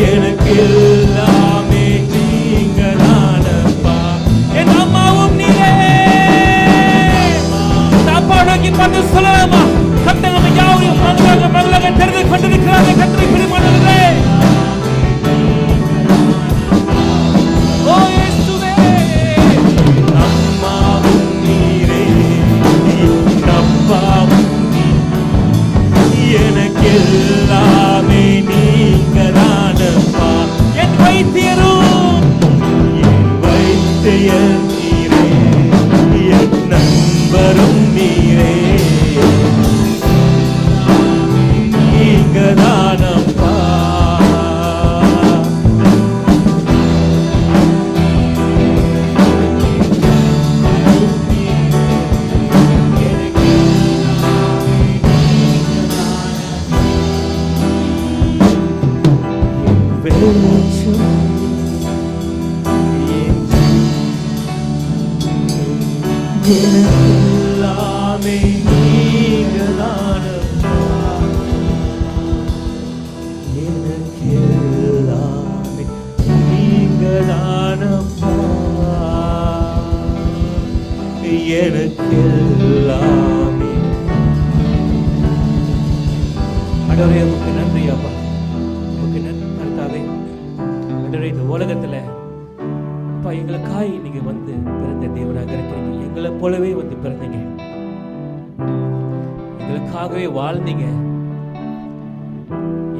எனக்கு எல்லாமே நீங்க தானப்பா. என் அம்மாவும் நீரே. சாப்பாடு பார்த்து சொல்லலாமா? கத்தங்க யாவையும் மகளாக தெரிந்து கொண்டிருக்கிறார்கள். கத்தரை பிரிமானவர்களே, எனக்கு எல்லாமே நீங்க தானப்பா. என் வைத்தியரும் என் வைத்தியர் நீரே, என் நண்பரும் நீரே, நீங்க தானப்பா. எல்லாமே நீங்க தானப்பா. எனக்கு எல்லாமே நீங்க தானப்பா. எனக்கு எல்லாமே. ஆண்டவரே உமக்கு நன்றி அப்பா, உமக்கு நன்றி கர்த்தாவே. ஆண்டவரே இந்த உலகத்துல அப்பா எங்களுக்காய் நீங்க வந்து பிறந்த தேவனாக இருக்கிறீங்க. எங்களை போலவே வந்து பிறந்தீங்க, எங்களுக்காகவே வாழ்ந்தீங்க,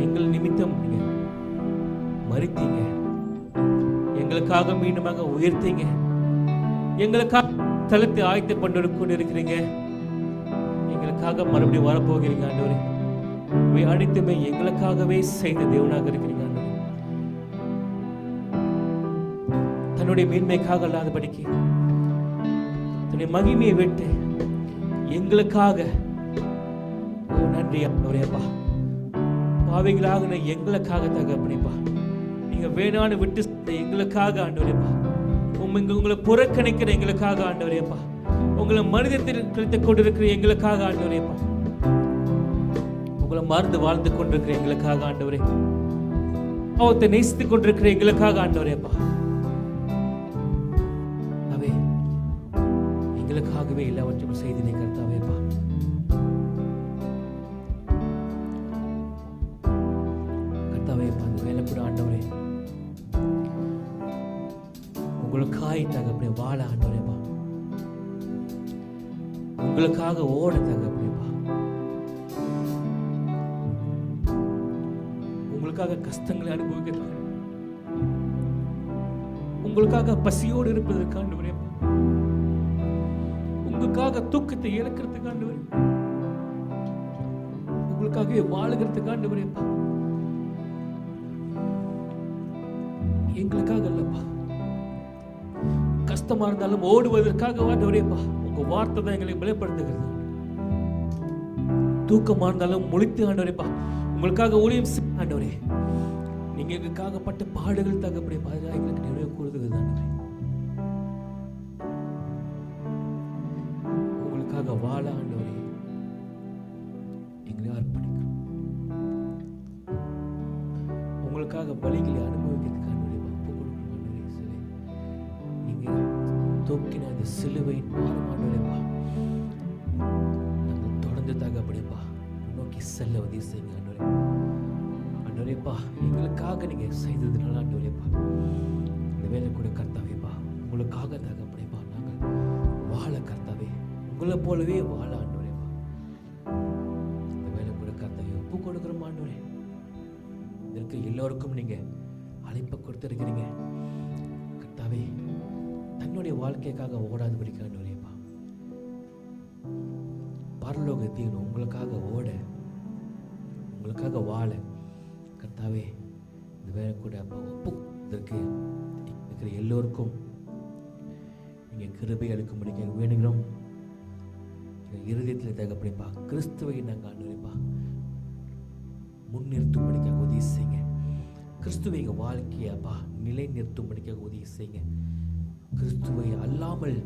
எங்கள் நிமித்தம் நீங்க மரித்தீங்க, எங்களுக்காக மீண்டுமாக உயர்த்தீங்க, எங்களுக்காக தளத்தை ஆயத்தை கொண்டு இருக்கிறீங்க, எங்களுக்காக மறுபடியும் வரப்போகிறீங்க. ஆண்டவரே அனைத்துமே எங்களுக்காகவே செய்த தேவனாக இருக்கிறீங்க. தன்னுடைய மேன்மைக்காக அல்லாதபடிக்கு தன்னுடைய மகிமையை விட்டு எங்களுக்காக நன்றி அப்பா. பாவிகளாக எங்களுக்காக தகப்பனேப்பா, நீங்க வேணான்னு விட்டு எங்களுக்காக ஆண்டவரேப்பா, உங்களை புறக்கணிக்கிற எங்களுக்காக ஆண்டவரேப்பா, உங்களை மனிதத்தில் கொண்டிருக்கிற எங்களுக்காக ஆண்டவரேப்பா, உங்களை மறந்து வாழ்ந்து கொண்டிருக்கிற எங்களுக்காக ஆண்டவரே, அவத்தை நேசித்துக் கொண்டிருக்கிற எங்களுக்காக ஆண்டவரேப்பா, எங்களுக்காகவே எல்லாவற்றையும் செய்தினை கர்த்தாவேப்பா. கர்த்தாவேப்பா அந்த வேலை கூட ஆண்டவரே உங்களுக்காய் தகப்பனே வாழ ஆண்டவரேப்பா, உங்களுக்காக ஓட தகப்பனேப்பா, உங்களுக்காக கஷ்டங்களை அனுபவிக்க, உங்களுக்காக பசியோடு இருப்பதற்கு ஆண்டவரேப்பா, உங்களுக்காக தூக்கத்தை இழக்கிறதுக்கு ஆண்டவரே, உங்களுக்காகவே வாழுகிறதுக்கு ஆண்டவரேப்பா, எங்களுக்காக அல்லப்பா, கஷ்டமா இருந்தாலும் ஓடுவதற்காக ஆண்டவரேப்பா, உங்க வார்த்தை தான் எங்களை பலப்படுத்துகிறது. தூக்கமா இருந்தாலும் முழித்து ஆண்டவரேப்பா, உங்களுக்காக ஊழியம் ஆண்டவரே, நீங்க எங்களுக்காக பட்ட பாடுகள் தகப்பனேப்பா, அதெல்லாம் எங்களுக்கு நிறைய கூறுகிறது ஆண்டவரே. உங்களுக்காக வாழ ஆண்டவரே எங்களை அர்ப்பணிக்கிறோம். எங்களுக்காக பலிகளை அனுபவிக்கிறதுக்கு ஆண்டவரே ஒப்பு கொடுக்கணும் ஆண்டவரே. நீங்க தூக்கின அந்த சிலுவையின் பாரம் ஆண்டவரேப்பா, நாங்கள் தொடர்ந்து தகப்படிப்பா நோக்கி செல்ல உதவி செய்யுங்க ஆண்டவரே. ஆண்டவரேப்பா, எங்களுக்காக நீங்க செய்ததுனால ஆண்டவரேப்பா, இந்த வேலை கூட கர்த்தாவேப்பா உங்களுக்காக தகப்படிப்பா நாங்கள் வாழ கர்த்தாவே, உங்களை போலவே வாழ ஆண்டவரேப்பா, இந்த வேலை கூட கர்த்தாவே ஒப்பு கொடுக்குறோம் ஆண்டவரே. இதற்கு எல்லோருக்கும் நீங்க அழைப்பை கொடுத்துருக்கிறீங்க கர்த்தாவே. தன்னுடைய வாழ்க்கைக்காக ஓடாதபடிக்க ஆண்டவரேப்பா, பரலோக தேவன் உங்களுக்காக ஓட, உங்களுக்காக வாழ கர்த்தாவே இந்த வேலை கூட அப்பா ஒப்பு இதற்கு இருக்கிற எல்லோருக்கும் நீங்க கிருபை அளிக்கும்படிக்க வேணுகிறோம். எங்கள் இருதயத்தில் தகப்படிப்பா கிறிஸ்துவை நாங்கள் ஆண்டவரேப்பா முன்னிறுத்தும்படிக்காக உதவி செய்யுங்க. கிறிஸ்துவை எங்கள் வாழ்க்கையை அப்பா நிலை நிறுத்தும்படிக்காக உதவி செய்யுங்க. கிறிஸ்துவை அல்லாமல்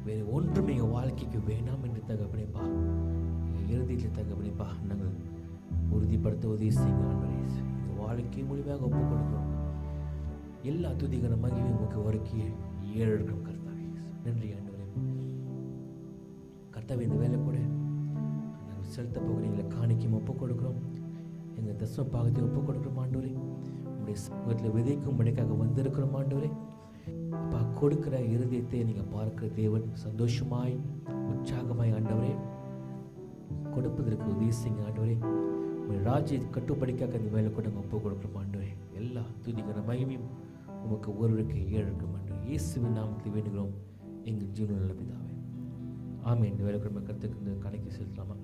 வேறு ஒன்றும் எங்கள் வாழ்க்கைக்கு வேணாம் என்று தகப்படிப்பா எங்கள் இறுதியில் தகப்படிப்பா நாங்கள் உறுதிப்படுத்த உதவி செய்யுங்க ஆண்டவரே. எங்கள் வாழ்க்கையை முழுமையாக ஒப்புக் கொடுக்கிறோம். எல்லா துதிகர மகிமையும் உங்களுக்கு வரைக்கும் ஏழெடுக்கிறோம் கர்த்தாவே. நன்றி ஆண்டவரே. கர்த்தாவே இந்த வேலை கூட நாங்கள் செலுத்த போகிறீங்களை காணிக்கையும் ஒப்புக் கொடுக்கிறோம். எங்கள் தசம பாகத்தை ஒப்புக் கொடுக்கிறோம் ஆண்டவரே. உங்களுடைய சமூகத்தில் விதைக்கும் மழைக்காக வந்திருக்கிறோம் ஆண்டவரே. அப்பா கொடுக்கிற இருதயத்தை நீங்கள் பார்க்கிற தேவன், சந்தோஷமாய் உற்சாகமாய் ஆண்டவரே கொடுப்பதற்கு உதவி செய்யுங்க ஆண்டவரே. உங்களுடைய ராஜ்ய கட்டுப்படிக்காக இந்த வேலை கூட நாங்கள் ஒப்புக் கொடுக்கிறோம் ஆண்டவரே. எல்லா துதிக்கிற மகிமையும் உமக்கு ஒருவருக்கு ஏழு ஆண்டவரே. இயேசுவின் நாமத்தில் வேண்டுகிறோம் எங்கள் ஜீவன நல்ல பிதாவே, ஆமென். இந்த வேலை கூட நம்ம கருத்துக்கு இந்த கணக்கு செலுத்தலாமா?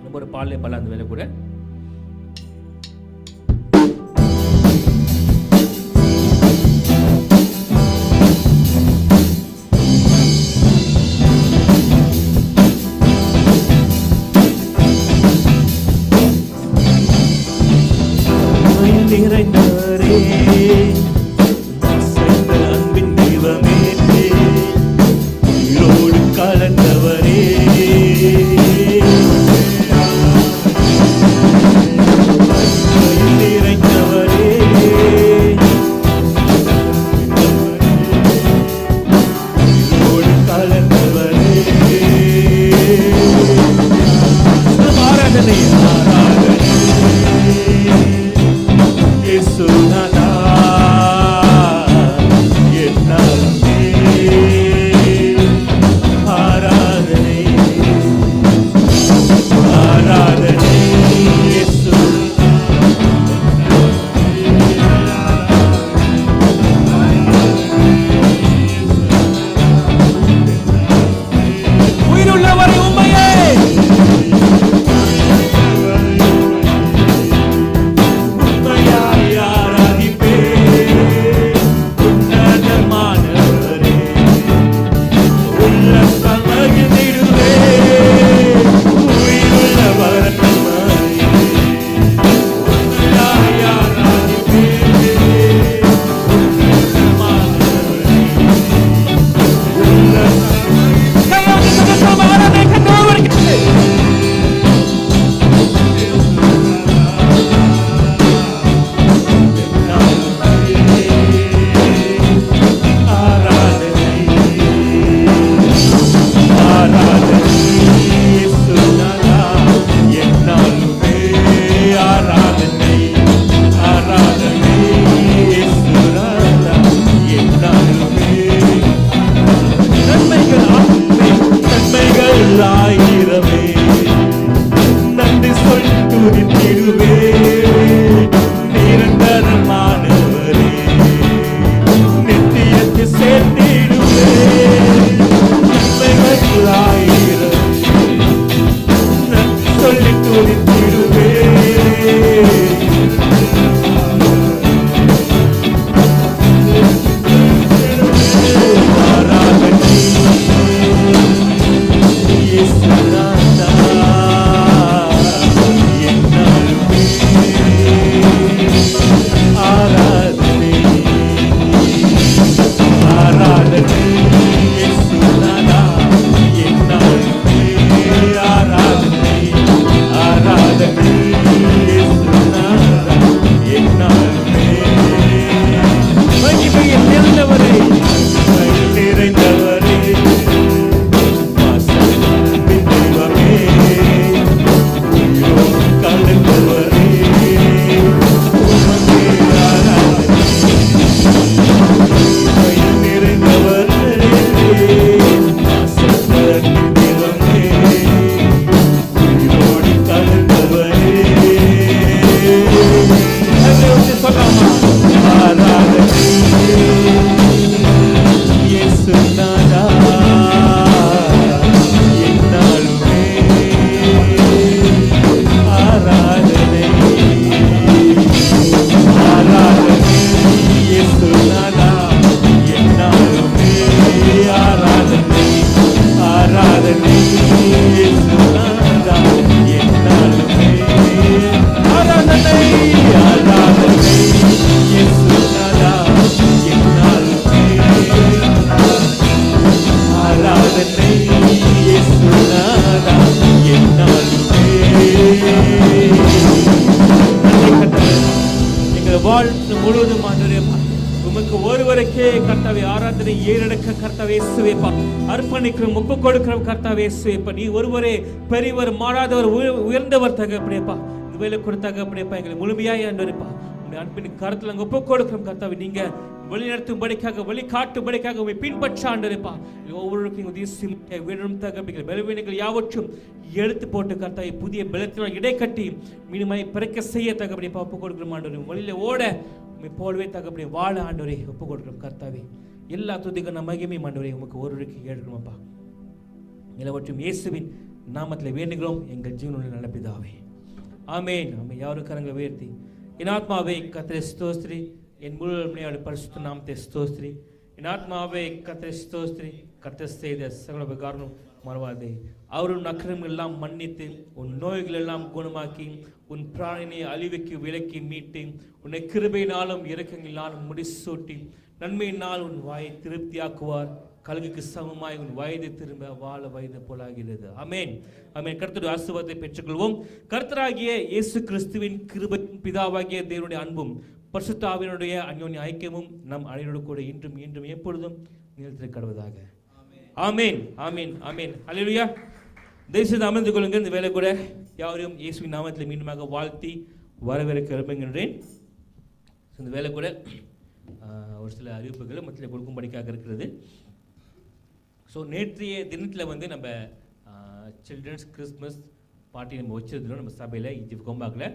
நம்ம ஒரு பாலே பல அந்த வேலை கூட நிறைந்தவரே, அன்பின் தெய்வமே, உயிரோடு கலந்தவரே, நிறைந்தவரே, உயிரோடு கலந்தவரே, ஆராதனை ஆராதனை சுனதா என்னாலுமே ஆராதனை ஆராதனை இயேசு உயிருள்ளவரை உண்மையே ஆராதனை கர்த்தாவே ஆராதனை ஏறெடுக்க கர்த்தாவே இயேசுவேப்பா அர்ப்பணிக்கிறோம், ஒப்பு கொடுக்கிறோம் கர்த்தாவே இயேசுவேப்பா. நீ ஒருவரே பெரியவர், மாறாதவர், உயர்ந்தவர் தகப்பனேப்பா. இந்த வேலை கூட தகப்பனேப்பா எங்களை முழுமையாய் ஆண்டவரேப்பா உங்களுடைய அன்பின் கருத்துல நாங்கள் ஒப்பு கொடுக்கிறோம் கர்த்தாவே. நீங்க வழிநடத்தும்படிக்காக, வழிகாட்டும்படிக்காக உண்மை பின்பற்ற ஆண்டவரேப்பா. ஒவ்வொருக்கும் வேணும் தகப்பனே பலவீனங்கள் யாவற்றும் எடுத்து போட்டு கர்த்தாவை புதிய பலத்தினால் இடை கட்டி மீனுமாய் பிறக்க செய்ய தகப்பனேப்பா ஒப்பு கொடுக்கிறோம் ஆண்டவரே. வழியில ஓட உண்மை போலவே தகப்பனே வாழ ஆண்டவரே ஒப்பு கொடுக்கிறோம் கர்த்தாவே. எல்லா துதிக்கும் நம்ம மகிமையும் ஆண்டவரே உமக்கு ஒருவருக்கு ஏற்கணும்ப்பா. எல்லாவற்றும் இயேசுவின் நாமத்தில் வேண்டுகிறோம் எங்கள் ஜீவனுள்ள நல்ல பிதாவே, ஆமென். ஆமென். யாரும் கரங்களை உயர்த்தி என் ஆத்மாவே கர்த்தரை ஸ்தோத்திரி, என் முழு பரிசுத்த நாமத்தை ஸ்தோத்திரி. என் ஆத்மாவே கர்த்தரை ஸ்தோத்திரி, கர்த்தர் செய்த சகல உபகாரம் மறவாதே. அவரும் அக்கிரமங்கள் எல்லாம் மன்னித்து உன் நோய்கள் எல்லாம் குணமாக்கி உன் பிராணனை அழிவுக்கு விலக்கி மீட்டு உன்னை கிருபையினாலும் இரக்கங்களினாலும் முடிசூட்டி நன்மையினால் உன் வாயை திருப்தியாக்குவார். கல்விக்கு சமமாய் உன் வயது திரும்ப வாழ வயது போலாகிறது. ஆமென். ஆமென். கர்த்தருடைய ஆசீர்வாதத்தை பெற்றுக்கொள்வோம். கர்த்தராகிய இயேசு கிறிஸ்துவின் கிருபையும் பிதாவாகிய தேவனுடைய அன்பும் பரிசுத்த ஆவியினுடைய அன்யோன்ய ஐக்கியமும் நம் அனைவரோடு கூட இன்றும் என்றும் எப்பொழுதும் நிலைத்திருக்கிறதாக. ஆமென். ஆமென். ஆமென். ஹல்லேலூயா. தயவுசெய்து அமர்ந்து கொள்ளுங்கள். இந்த வேலை கூட யாரையும் இயேசுவின் நாமத்தில் மீண்டுமாக வாழ்த்தி வரவேற்க விரும்புகின்றேன். இந்த வேலை கூட ஒரு சில அறிவிப்புகள் மத்தியில் கொடுக்கும்படிக்காக இருக்கிறது. ஸோ நேற்றைய தினத்தில் வந்து நம்ம சில்ட்ரன்ஸ் கிறிஸ்மஸ் பார்ட்டி நம்ம வச்சிருந்தோம் நம்ம சபையில் இஜிப் கோம்பாக்கில்.